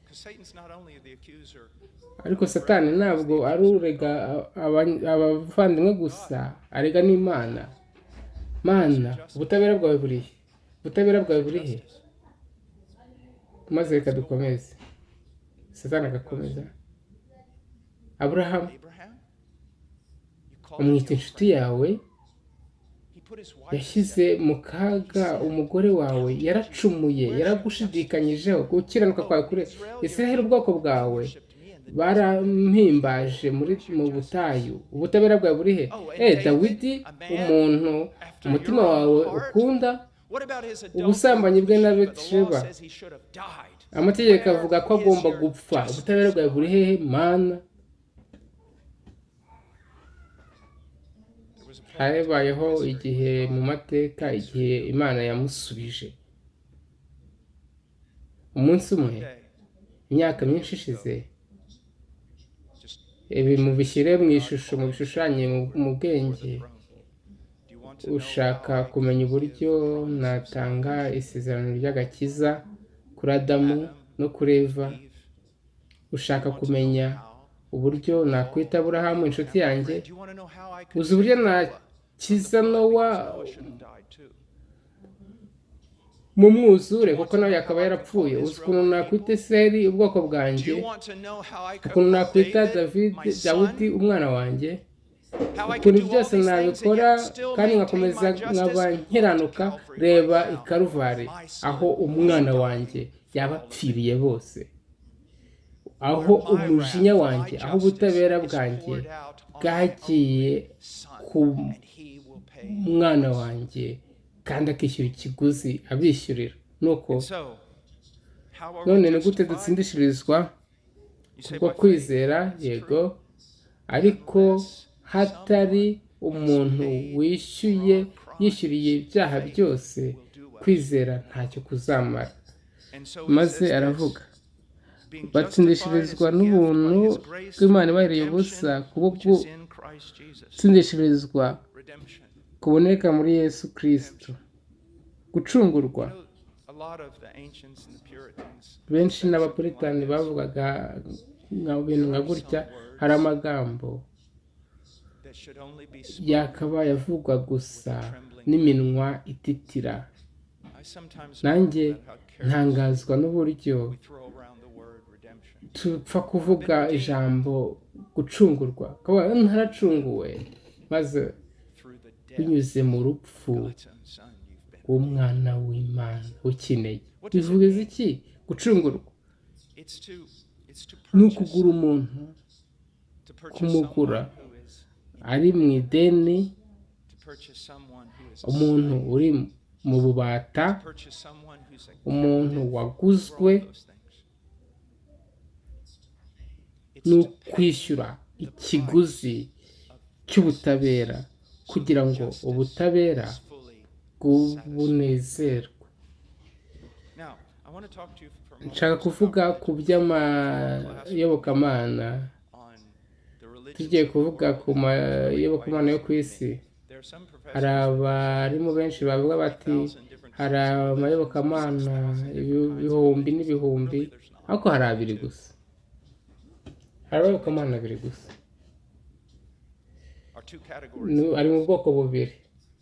Speaker 2: Because Satan's not only the accuser,
Speaker 1: Ariko Satani ntabwo ari urega abavandimwe gusa, arega n'Imana. Mana, ubutabera bwawe burihe? Ubutabera bwawe burihe? Maze reka dukomeze. Satani agakomeza. Aburahamu,
Speaker 2: Abraham, you call him
Speaker 1: umwita
Speaker 2: your
Speaker 1: inshuti
Speaker 2: friend.
Speaker 1: yawe,
Speaker 2: He put his wife
Speaker 1: yashyize mu kaga umugore wawe, yaracumuye, yaragushidikanyijeho, gukiranuka kwawe kure Israheli, ubwoko bwawe barampimbaje mu butayu. Ubutabera bwawe burihe? Dawidi, umuntu umutima wawe ukunda,
Speaker 2: What about his
Speaker 1: ubusambanyi bwe na
Speaker 2: adultery? But the law
Speaker 1: Betsheba,
Speaker 2: says he should have died.
Speaker 1: amategeko avuga ko agomba
Speaker 2: Where is
Speaker 1: gupfa.
Speaker 2: your
Speaker 1: Ubutabera bwawe buri hehe Mana?
Speaker 2: There was a point
Speaker 1: Habayeho igihe mu mateka, igihe Imana yamusubije. Umunsi umwe,
Speaker 2: day,
Speaker 1: imyaka myinshi ishize,
Speaker 2: just
Speaker 1: ibi mubishyire mu ishusho, mubishushanye mu bwenge.
Speaker 2: do you want to know
Speaker 1: Ushaka
Speaker 2: how I
Speaker 1: kumenya
Speaker 2: can
Speaker 1: uburyo
Speaker 2: give the promise of
Speaker 1: natanga
Speaker 2: salvation?
Speaker 1: isezerano ry'agakiza kuri Adamu no kuri Eva.
Speaker 2: Eve,
Speaker 1: Ushaka
Speaker 2: want to
Speaker 1: kumenya
Speaker 2: know how?
Speaker 1: uburyo nakwita Aburahamu inshuti yanjye.
Speaker 2: Do you want to know how I could
Speaker 1: Uzi uburyo
Speaker 2: save Noah?
Speaker 1: nakiza Nowa
Speaker 2: Noah should have died too.
Speaker 1: mu mwuzure, kuko nawe yakaba yarapfuye. Uzi ukuntu nakwita Israheli ubwoko
Speaker 2: Do
Speaker 1: bwanjye,
Speaker 2: you want to know how I could
Speaker 1: ukuntu
Speaker 2: call
Speaker 1: nakwita
Speaker 2: David, my
Speaker 1: Dawidi
Speaker 2: son?
Speaker 1: umwana wanjye,
Speaker 2: How I
Speaker 1: ukuntu
Speaker 2: could do all
Speaker 1: byose
Speaker 2: these things and
Speaker 1: nabikora
Speaker 2: yet still
Speaker 1: kandi
Speaker 2: maintain
Speaker 1: ngakomeza
Speaker 2: my
Speaker 1: nkaba
Speaker 2: justice?
Speaker 1: nkiranuka.
Speaker 2: Calvary,
Speaker 1: Reba
Speaker 2: right
Speaker 1: i
Speaker 2: now,
Speaker 1: Karuvari,
Speaker 2: my son
Speaker 1: aho umwana
Speaker 2: was
Speaker 1: wanjye
Speaker 2: dying for
Speaker 1: yaba
Speaker 2: all of
Speaker 1: apfiriye bose, aho
Speaker 2: Where my
Speaker 1: umujinya
Speaker 2: wrath,
Speaker 1: wanjye,
Speaker 2: my
Speaker 1: aho
Speaker 2: justice
Speaker 1: ubutabera
Speaker 2: is
Speaker 1: bwanjye
Speaker 2: poured out on my
Speaker 1: bwagiye
Speaker 2: only son,
Speaker 1: ku
Speaker 2: and he will pay.
Speaker 1: mwana wanjye, kandi akishyura ikiguzi abishyurira. Nuko
Speaker 2: So, how are
Speaker 1: none
Speaker 2: we
Speaker 1: ni gute
Speaker 2: justified?
Speaker 1: dutsindishirizwa?
Speaker 2: You say
Speaker 1: Kubwo
Speaker 2: by faith.
Speaker 1: kwizera,
Speaker 2: That's
Speaker 1: yego,
Speaker 2: true.
Speaker 1: ariko hatari umuntu wishyuye yishyuriye ibyaha byose, kwizera ntacyo kuzamara.
Speaker 2: And so it
Speaker 1: Maze
Speaker 2: says this,
Speaker 1: aravuga,
Speaker 2: being
Speaker 1: batsindishirizwa
Speaker 2: justified is a gift
Speaker 1: n'ubuntu
Speaker 2: by his grace
Speaker 1: bw'Imana
Speaker 2: through
Speaker 1: ibahereye ubusa,
Speaker 2: redemption
Speaker 1: kubwo
Speaker 2: which is in Christ Jesus.
Speaker 1: gutsindishirizwa
Speaker 2: Redemption.
Speaker 1: kuboneka muri Yesu Kristo, gucungurwa.
Speaker 2: You know, a lot of the ancients and the Puritans
Speaker 1: Benshi
Speaker 2: said
Speaker 1: n'abapuritani
Speaker 2: something like this,
Speaker 1: bavugaga ibintu nka gutya. Hari amagambo
Speaker 2: that should only be spoken.
Speaker 1: yakabaye avugwa gusa n'iminwa ititira.
Speaker 2: I sometimes
Speaker 1: Nanjye
Speaker 2: marvel at how careless
Speaker 1: ntangazwa n'uburyo
Speaker 2: we throw around the word redemption.
Speaker 1: tupfa kuvuga ijambo gucungurwa, kuba ntaracunguwe, maze
Speaker 2: Through the death
Speaker 1: binyuze mu rupfu
Speaker 2: of God's own son, you've been.
Speaker 1: rw'umwana w'Imana ukeneye. Bivuga iki gucungurwa?
Speaker 2: It's to
Speaker 1: Ni
Speaker 2: purchase,
Speaker 1: ukugura umuntu,
Speaker 2: to purchase
Speaker 1: kumugura
Speaker 2: someone who is,
Speaker 1: ari mu ideni,
Speaker 2: to purchase someone who is,
Speaker 1: umuntu uri mu bubata,
Speaker 2: purchase someone who's a
Speaker 1: umuntu
Speaker 2: for
Speaker 1: waguzwe.
Speaker 2: all those things. It's
Speaker 1: Ni
Speaker 2: to pay
Speaker 1: ukwishyura ikiguzi cy'ubutabera kugira ngo ubutabera
Speaker 2: fully.
Speaker 1: bw'ubunezerwe.
Speaker 2: Now, I want to talk to you for a moment
Speaker 1: Nshaka kuvuga ku by'amayobokamana.
Speaker 2: on the religions
Speaker 1: Tugiye
Speaker 2: of the
Speaker 1: kuvuga
Speaker 2: world.
Speaker 1: ku mayobokamana yo ku isi.
Speaker 2: There are some
Speaker 1: Hari
Speaker 2: professors
Speaker 1: abarimu benshi bavuga bati hari amayobokamana ibihumbi n'ibihumbi, ariko hari abiri gusa. Hari abayobokamana abiri gusa,
Speaker 2: are two categories.
Speaker 1: ari mu bwoko bubiri.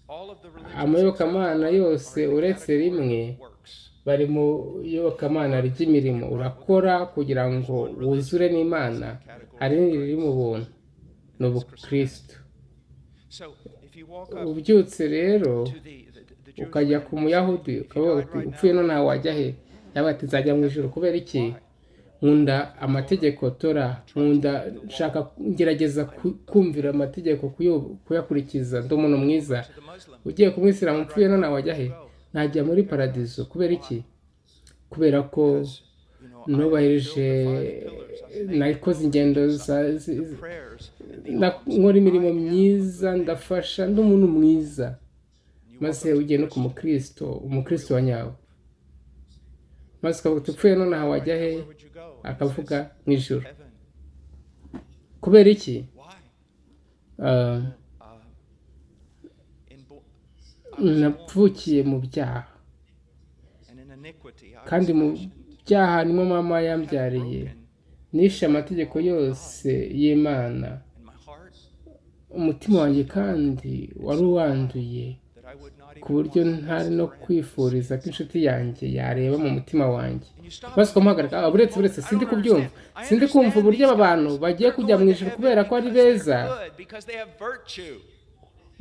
Speaker 2: All of the religions
Speaker 1: Amayobokamana yose uretse rimwe
Speaker 2: works.
Speaker 1: bari mu iyobokamana ry'imirimo, urakora kugira ngo wuzure n'Imana. Hari n'iriri mu buntu, ni ubukristo.
Speaker 2: So, if you walk up
Speaker 1: Ubyutse rero
Speaker 2: to the
Speaker 1: ukajya ku muyahudi ukavuga uti upfuye none wajya he, yaba ati nzajya mu ijuru. Kubera iki? Nkunda amategeko tora, nkunda nshaka ngerageza kumvira amategeko, kuyakurikiza. Ndi umuntu mwiza. Ugiye ku mwisilamu upfuye none wajya he, najya muri paradizo. Kubera iki? Kubera ko nubahirije, nakoze ingendo, nkora imirimo myiza, ndafasha, ndi umuntu mwiza. Maze ugiye no ku umukristo wa nyawe, maze ukavuga uti upfuye none wajya he, akavuga mu ijuru. Kubera iki? Napfukiye mu byaha, kandi mu byaha nimo mama yambyariye. Nishe amategeko yose y'Imana, umutima wanjye kandi wari uwanduye, ku buryo ntari no kwifuriza ko inshuti yanjye yareba mu mutima wanjye. Maze ukamuhagarika, buretse sindi kubyumva, sindi kumva uburyo aba bantu bagiye kujya mu ijuru kubera ko ari beza.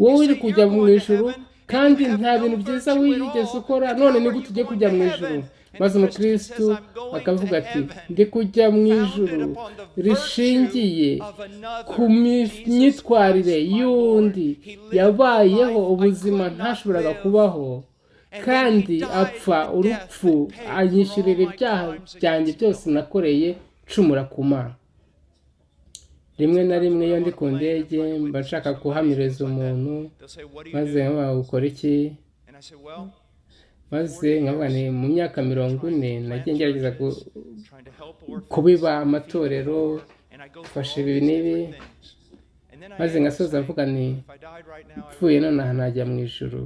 Speaker 1: Wowe uri kujya mu ijuru kandi nta bintu byiza wigeze ukora, none ni gute ugiye kujya mu ijuru? Maze umukristo akavuga ati ndi kujya mu ijuru rishingiye ku myitwarire y'undi yabayeho ubuzima ntashoboraga kubaho, kandi apfa urupfu anyishyurira ibyaha byanjye byose nakoreye ncumura ku Mana. Rimwe na rimwe iyo ndi ku ndege mba nshaka kuhamiriza umuntu, maze nkavuga ukora iki? Maze nkavuga ni mu myaka 40 nagiye ngerageza kubiba amatorero, mfashe ibi n'ibi, maze ngasoza mvuga ni mpfuye none najya mu ijuru,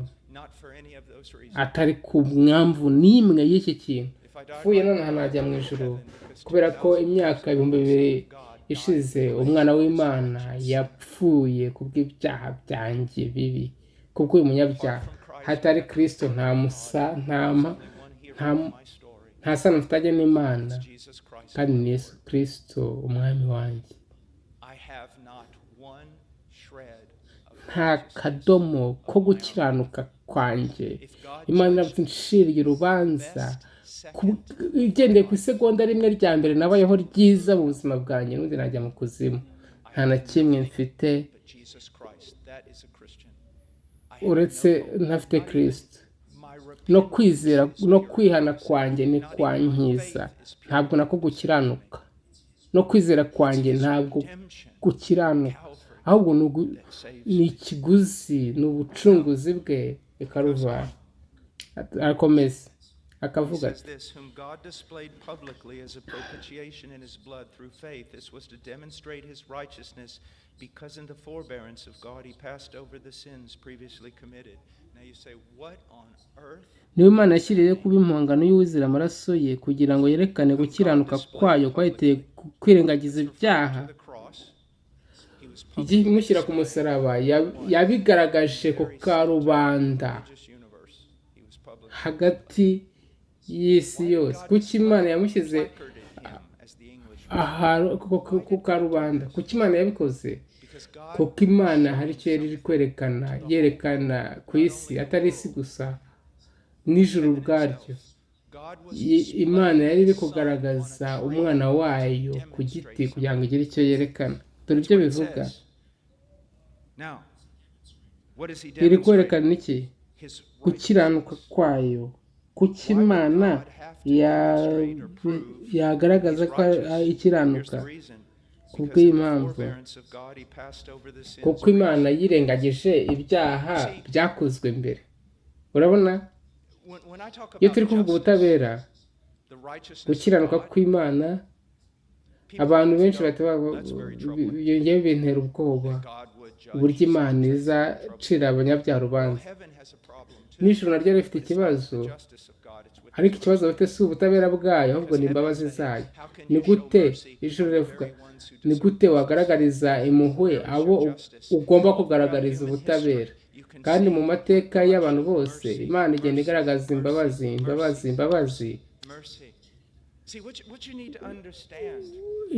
Speaker 1: atari ku mpamvu n'imwe y'iki kintu. Mpfuye none najya mu ijuru kubera ko imyaka 2000 ishize umwana w'Imana yapfuye kubw'ibyaha byanjye bibi, kubw'uyu munyabyaha. Hatari Kristo nta sano mfitanye n'Imana, kandi ni Yesu Kristo umwami wanjye. Nta kadomo ko gukiranuka kwanjye Imana iranciriye urubanza igendeye ku isegonda rimwe rya mbere nabayeho ryiza mu buzima bwanjye, n'undi najya mu kuzimu. Nta na kimwe mfite uretse ntafite Kristo. No kwizera no kwihana kwanjye ni kwankiza, ntabwo nako gukiranuka. No kwizera kwanjye ntabwo gukiranuka, ahubwo ni ikiguzi, ni ubucunguzi bwe ikaruva. Arakomeza akavuga ati
Speaker 2: whom God displayed publicly as a propitiation in his blood through faith. This was to demonstrate his righteousness, because in the forbearance of God he passed over the sins previously committed. Now you say, what on earth?
Speaker 1: Niwe Imana yashyiriye kuba impongano y'uwizera amaraso ye, kugira ngo yerekane gukiranuka kwayo kwahiteye kwirengagiza ibyaha. Igihe imushyira ku musaraba yabigaragaje ku karubanda hagati y'isi yose. Kuki Imana yamushyize ku karubanda? Kuki Imana yabikoze? Kuko Imana hari icyo yari kwerekana, yerekana ku isi, atari isi gusa, n'ijuru ubwaryo. Imana yari iri kugaragaza umwana wayo ku giti kugira ngo igire icyo yerekana. Dore ibyo bivuga. Iri kwerekana iki? Gukiranuka kwayo. Kuki Imana yagaragaza ko ikiranuka? Kubw'iyi mpamvu, kuko Imana yirengagije ibyaha byakozwe mbere. Urabona, iyo turi kuvuga ubutabera, gukiranuka kw'Imana, abantu benshi yongeye bintera ubwoba uburyo Imana izacira abanyabyaha urubanza. N'ijuru naryo rifite ikibazo, ariko ikibazo bafite si ubutabera bwayo, ahubwo ni imbabazi zayo. Ni gute ijuru rivuga, ni gute wagaragariza impuhwe abo ugomba kugaragariza ubutabera? Kandi mu mateka y'abantu bose Imana igenda igaragaza imbabazi.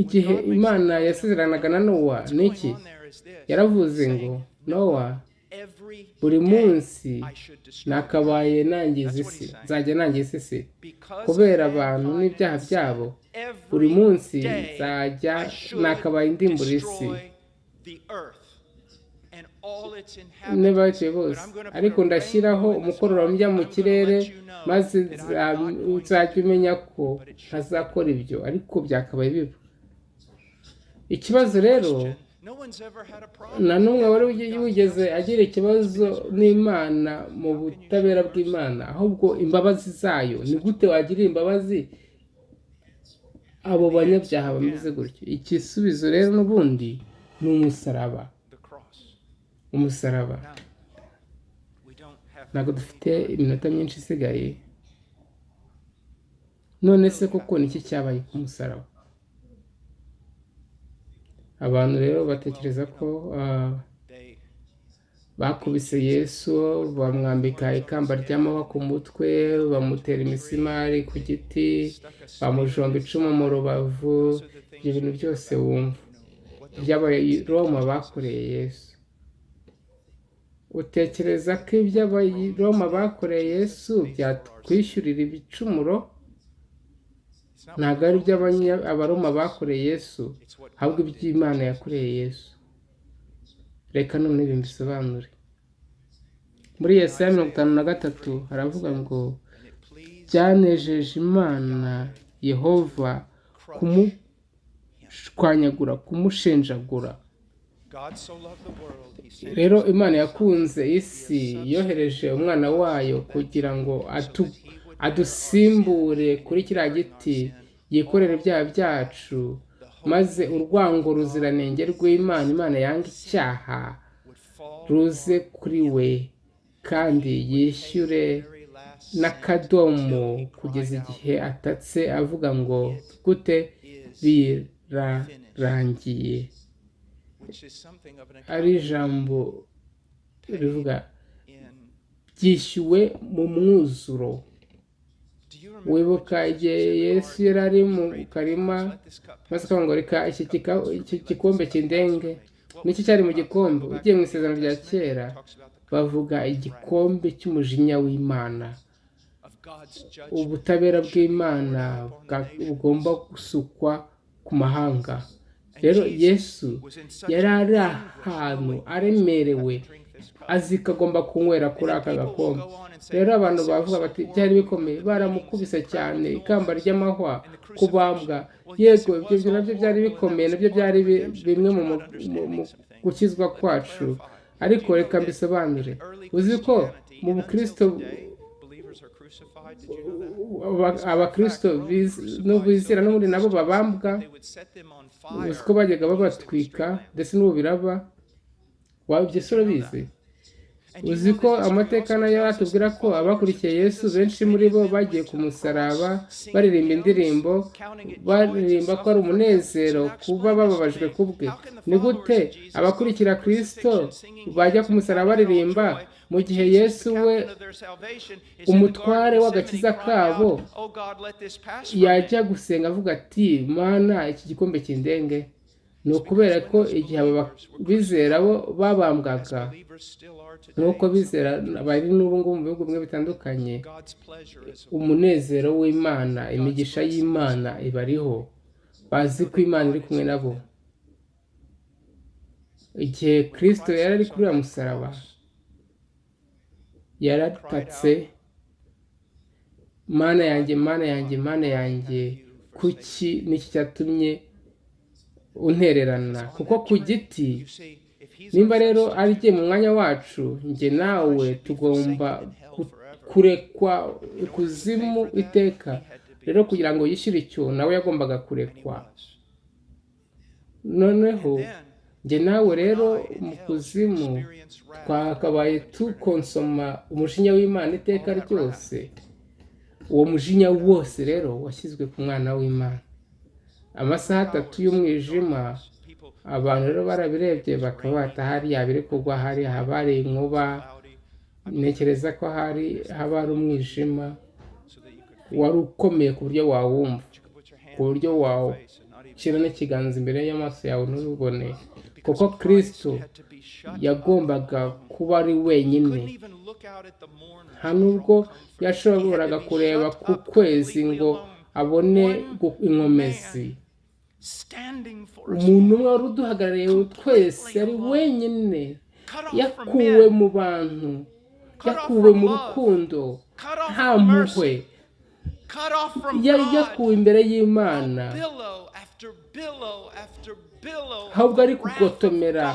Speaker 1: Igihe Imana yasezeranaga na Nowa, niki yaravuze ngo Nowa
Speaker 2: every
Speaker 1: buri
Speaker 2: day
Speaker 1: munsi
Speaker 2: I should destroy.
Speaker 1: nakabaye nangiza
Speaker 2: That's what
Speaker 1: isi
Speaker 2: he's saying.
Speaker 1: nzajya nangiza isi
Speaker 2: Because
Speaker 1: kubera
Speaker 2: of
Speaker 1: abantu
Speaker 2: mankind
Speaker 1: n'ibyaha
Speaker 2: and
Speaker 1: byabo
Speaker 2: sin,
Speaker 1: buri
Speaker 2: every
Speaker 1: munsi
Speaker 2: day
Speaker 1: nzajya
Speaker 2: I should
Speaker 1: nakabaye ndimbura isi
Speaker 2: destroy the earth and all its
Speaker 1: n'abatuye
Speaker 2: inhabitants.
Speaker 1: bose
Speaker 2: But I'm going to put
Speaker 1: ariko
Speaker 2: a
Speaker 1: ndashyiraho
Speaker 2: rainbow in the
Speaker 1: umukororombya
Speaker 2: sky.
Speaker 1: mu
Speaker 2: I'm going to
Speaker 1: kirere
Speaker 2: let you know
Speaker 1: maze
Speaker 2: that I'm not going to
Speaker 1: nzajya
Speaker 2: do
Speaker 1: umenya
Speaker 2: that,
Speaker 1: ko
Speaker 2: but it should
Speaker 1: ntazakora ibyo ariko byakabaye biba ikibazo rero
Speaker 2: Christian. No one's ever had a problem
Speaker 1: nta n'umwe wari
Speaker 2: with God's
Speaker 1: wigeze
Speaker 2: justice.
Speaker 1: agira ikibazo n'Imana mu butabera bw'Imana ahubwo imbabazi zayo ni gute wagirira imbabazi abo banyabyaha bameze gutyo igisubizo rero n'ubundi ni umusaraba
Speaker 2: The cross.
Speaker 1: umusaraba
Speaker 2: Now, we don't have
Speaker 1: ntabwo dufite iminota myinshi isigaye none se koko niki cyabaye ku musaraba abantu rero batekereza ko
Speaker 2: they
Speaker 1: bakubise Yesu bamwambika ikamba ry'amahwa ku mutwe bamutera imisumari ku giti bamujomba icumu mu rubavu ibyo bintu byose wumva iby'Abaroma bakoreye Yesu utekereza ko iby'Abaroma bakoreye Yesu byatwishyurira ibicumuro ntabwo ari iby'Abaroma bakoreye Yesu ahubwo iby'Imana yakoreye Yesu reka none bimbisobanure muri Yesaya 53 haravuga ngo byanejeje Imana Yehova kumushwanyagura kumushenjagura
Speaker 2: God so loved the world, he sent
Speaker 1: rero Imana yakunze isi yohereje umwana wayo kugira ngo adusimbure kuri kiriya giti yikorera ibyaha byacu maze urwango ruziranenge rw'Imana Imana yanga icyaha ruze kuri we kandi yishyure n'akadomo kugeza igihe atatse avuga ngo gute birarangiye
Speaker 2: which is something of an
Speaker 1: ari ijambo rivuga
Speaker 2: in.
Speaker 1: byishyuwe mu mwuzuro
Speaker 2: Do you remember
Speaker 1: wibuka igihe Yesu yari ari mu karima
Speaker 2: let this cup
Speaker 1: maze akavuga ngo reka iki gikombe kindenge n'iki cyari mu gikombe ugiye mu isezerano rya kera
Speaker 2: talks about the
Speaker 1: bavuga igikombe cy'umujinya w'Imana
Speaker 2: of God's judgment
Speaker 1: ubutabera bw'Imana bugomba gusukwa ku mahanga rero Yesu yari ari ahantu aremerewe azi ko agomba kunywera kuri aka gakombe rero abantu bavuga bati byari bikomeye baramukubise cyane ikamba ry'amahwa kubambwa yego ibyo nabyo byari bikomeye nabyo byari bimwe mu gukizwa kwacu ariko reka mbisobanure uzi ko mu Kristo
Speaker 2: believers are crucified. Did you know that?
Speaker 1: abakristo bizera n'ubundi nabo babambwa
Speaker 2: They would set them on fire.
Speaker 1: uzi ko bajyaga babatwika ndetse n'ubu biraba wabyo se urabizi uzi ko amateka nayo atubwira ko abakurikiye Yesu benshi muri bo bagiye ku musaraba baririmba indirimbo baririmba ko ari umunezero kuba bababajwe kubwe ni gute abakurikira Kristo bajya ku musaraba baririmba mu gihe Yesu we umutware w'agakiza kabo yajya gusenga avuga ati Mana iki gikombe kindenge ni ukubera ko igihe bizera bo babambwaga nuko bizera bari n'ubu ngubu mu bihugu bimwe bitandukanye umunezero w'Imana imigisha y'Imana ibariho bazi ko Imana iri kumwe nabo igihe Kristo yari ari kuri uwo musaraba yaratatse Mana yanjye Mana yanjye Mana yanjye kuki niki cyatumye untererana kuko ku giti nimba rero arigiye mu mwanya wacu njye nawe tugomba kurekwa ikuzimu iteka rero kugira ngo yishyure icyo nawe yagombaga kurekwa noneho njye nawe rero mu kuzimu twakabaye tukonsoma umujinya w'Imana iteka ryose uwo mujinya wose rero washyizwe ku mwana w'Imana amasaha 3 y'umwijima abantu rero barabirebye bakabata hari yabiri kugwa hari habari inkuba ntekereza ko haba ari umwijima wari ukomeye ku buryo wawumva ku buryo wawo kira n'ikiganza imbere y'amaso yawe ntubibone kuko Kristo yagombaga kuba ari wenyine. Nta nubwo yashoboraga kureba ku kwezi ngo abone inkomezi. Umuntu umwe wari uduhagarariye twese ari wenyine, yakuwe mu bantu, yakuwe mu rukundo, nta mpuhwe, yakuwe imbere y'Imana, ahubwo ari kugotomera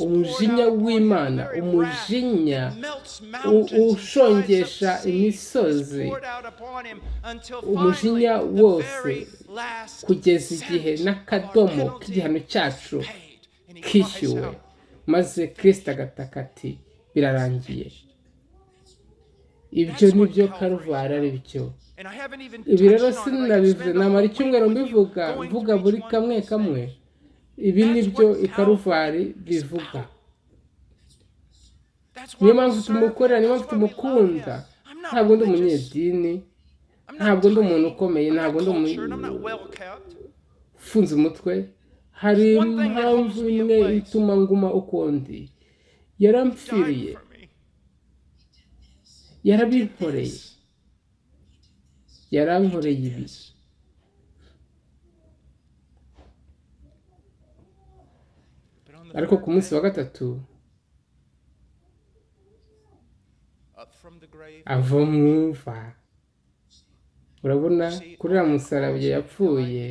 Speaker 1: umujinya w'Imana, umujinya ushongesha imisozi, umujinya wose, kugeza igihe n'akadomo k'igihano cyacu kishyuwe, maze Kristo agataka ati birarangiye. Ibyo ni byo Karuvari ari byo. Ibi rero sinabivuze, namara icyumweru mvuga buri kamwe kamwe. Ibi ni byo Karuvari bivuga. Niyo mpamvu tumukorera, niyo mpamvu tumukunda. Ntabwo ndi umunyedini, ntabwo ndi umuntu ukomeye, ntabwo ndi ufunze umutwe. Hari impamvu imwe ituma nguma ukundi. Yarampfiriye, yarabinkoreye, yarankoreye ibi. Ariko ku munsi wa gatatu ava mu mva. Urabona kuri uriya musaraba yapfuye,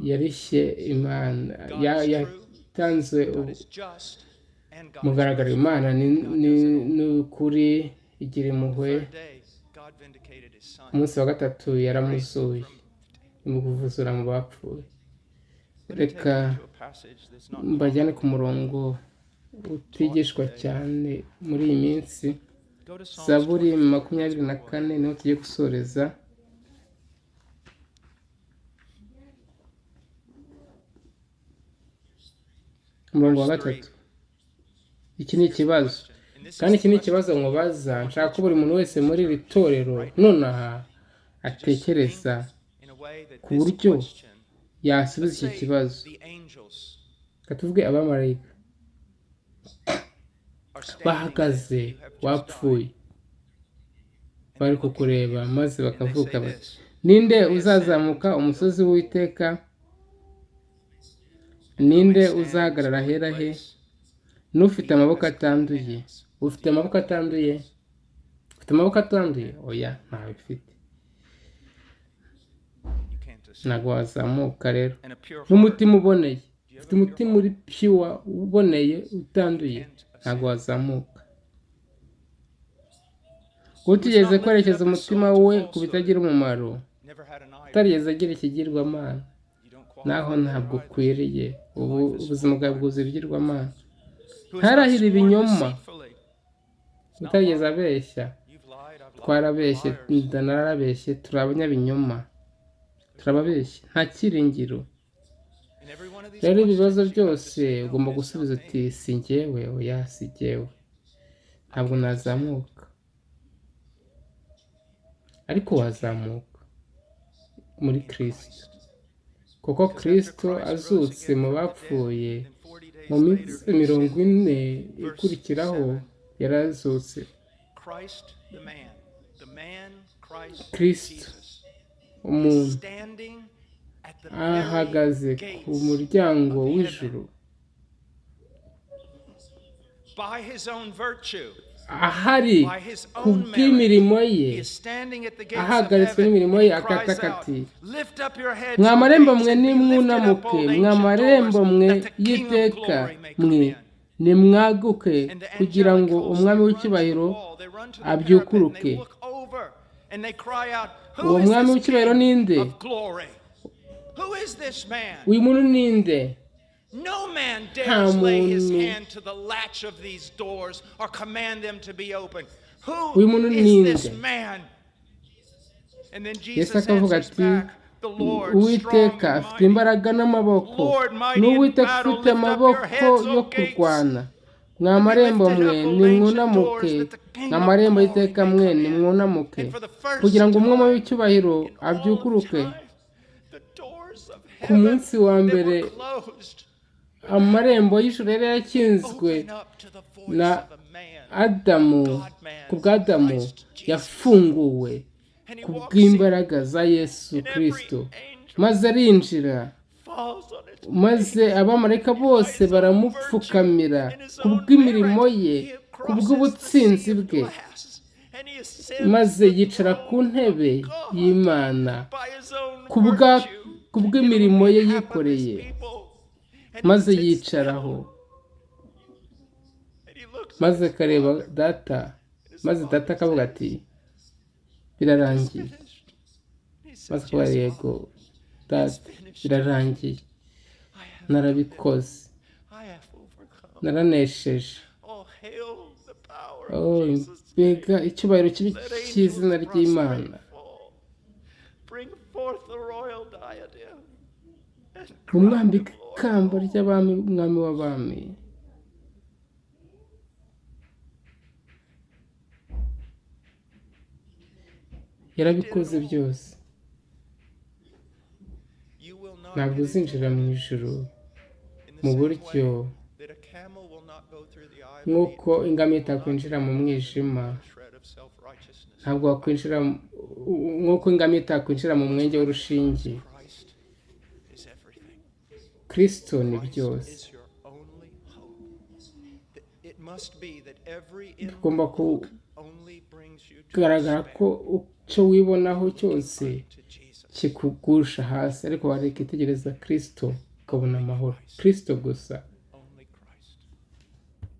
Speaker 1: yarishye Imana, yatanze mugaragaro. Imana ni ukuri, igira impuhwe. Umunsi wa gatatu yaramuzuye, imuvuzura mu bapfuye. Reka mbajyane ku murongo utigishwa cyane muri iyi minsi, Zaburi 24 niho tugiye gusoreza. Umurongo wa gatatu. Iki ni ikibazo, kandi iki ni ikibazo nkubaza. Nshaka ko buri muntu wese muri iri torero nonaha atekereza ku buryo yasubiza iki kibazo. Katuvuge abamarayika bahagaze, wapfuye, bari kukureba, maze bakavuga bati ninde uzazamuka umusozi w'Uwiteka? Ninde uzahagarara ahera he? N'ufite amaboko atanduye. Ufite amaboko atanduye? Ufite amaboko atanduye? Oya, ntabifite. Ntabwo wazamuka rero. N'umutima uboneye, ufite umutima uri pure, uboneye, utanduye, ntabwo wazamuka. Utigeze kwerekeza umutima we ku bitagira umumaro, utarigeze agira ikigirwamana, naho ntabwo ukwiriye. Ubuzima bwawe bwuzuye ibigirwamana. Ntarahira ibinyoma, utarigeze abeshya. Twarabeshye, narabeshye, turi abanyabinyoma, turababeshya, nta cyiringiro. Rero ibibazo byose ugomba gusubiza uti si njyewe, oya si njyewe, ntabwo nazamuka. Ariko wazamuka muri Kristo, kuko Kristo azutse mu bapfuye mu minsi 40 ikurikiraho yarazutse. Kristo umuntu ahagaze ku muryango w'ijuru, ahari ku bw'imirimo ye, ahagaritswe n'imirimo ye, akataka ati mwa marembo mwe nimwunamuke, mwa marembo mwe y'iteka mwe nimwaguke, kugira ngo umwami w'icyubahiro abyukuruke. Uwo mwami w'icyubahiro ninde? Uyu muntu ninde?
Speaker 2: No man dares lay his hand to the latch of these doors or command them to be open. Who is this man? And then Jesus answers back, the Lord,
Speaker 1: Uwiteka afite imbaraga n'amaboko, n'Uwiteka ufite amaboko yo kurwana. Mwa marembo mwe nimwunamuke, mwa marembo y'iteka mwe nimwunamuke, kugira ngo umwami w'icyubahiro abyukuruke. Ku munsi wa mbere amarembo y'ijuru yari yakinzwe na Adamu, ku bw'Adamu yafunguwe ku bw'imbaraga za Yesu Kristo, maze arinjira, maze abamarayika bose baramupfukamira ku bw'imirimo ye, ku bw'ubutsinzi bwe, maze yicara ku ntebe y'Imana ku bw'imirimo ye yikoreye, maze yicaraho, maze akareba data, maze data akavuga ati birarangiye, maze akavuga yego data birarangiye, narabikoze, naranesheje. Mbega icyubahiro kibi cy'izina ry'Imana. Umwambika ikamba ry'abami, umwami w'abami. Yarabikoze byose. Ntabwo uzinjira mu ijuru mu buryo nk'uko ingamiya itakwinjira mu mwijima, ntabwo wakwinjira nk'uko ingamiya itakwinjira mu mwenge w'urushinge. Kristo ni byose. Tugomba kugaragara ko icyo wibonaho cyose kikugusha hasi, ariko wareka itegereza Kristo ukabona amahoro. Kristo gusa.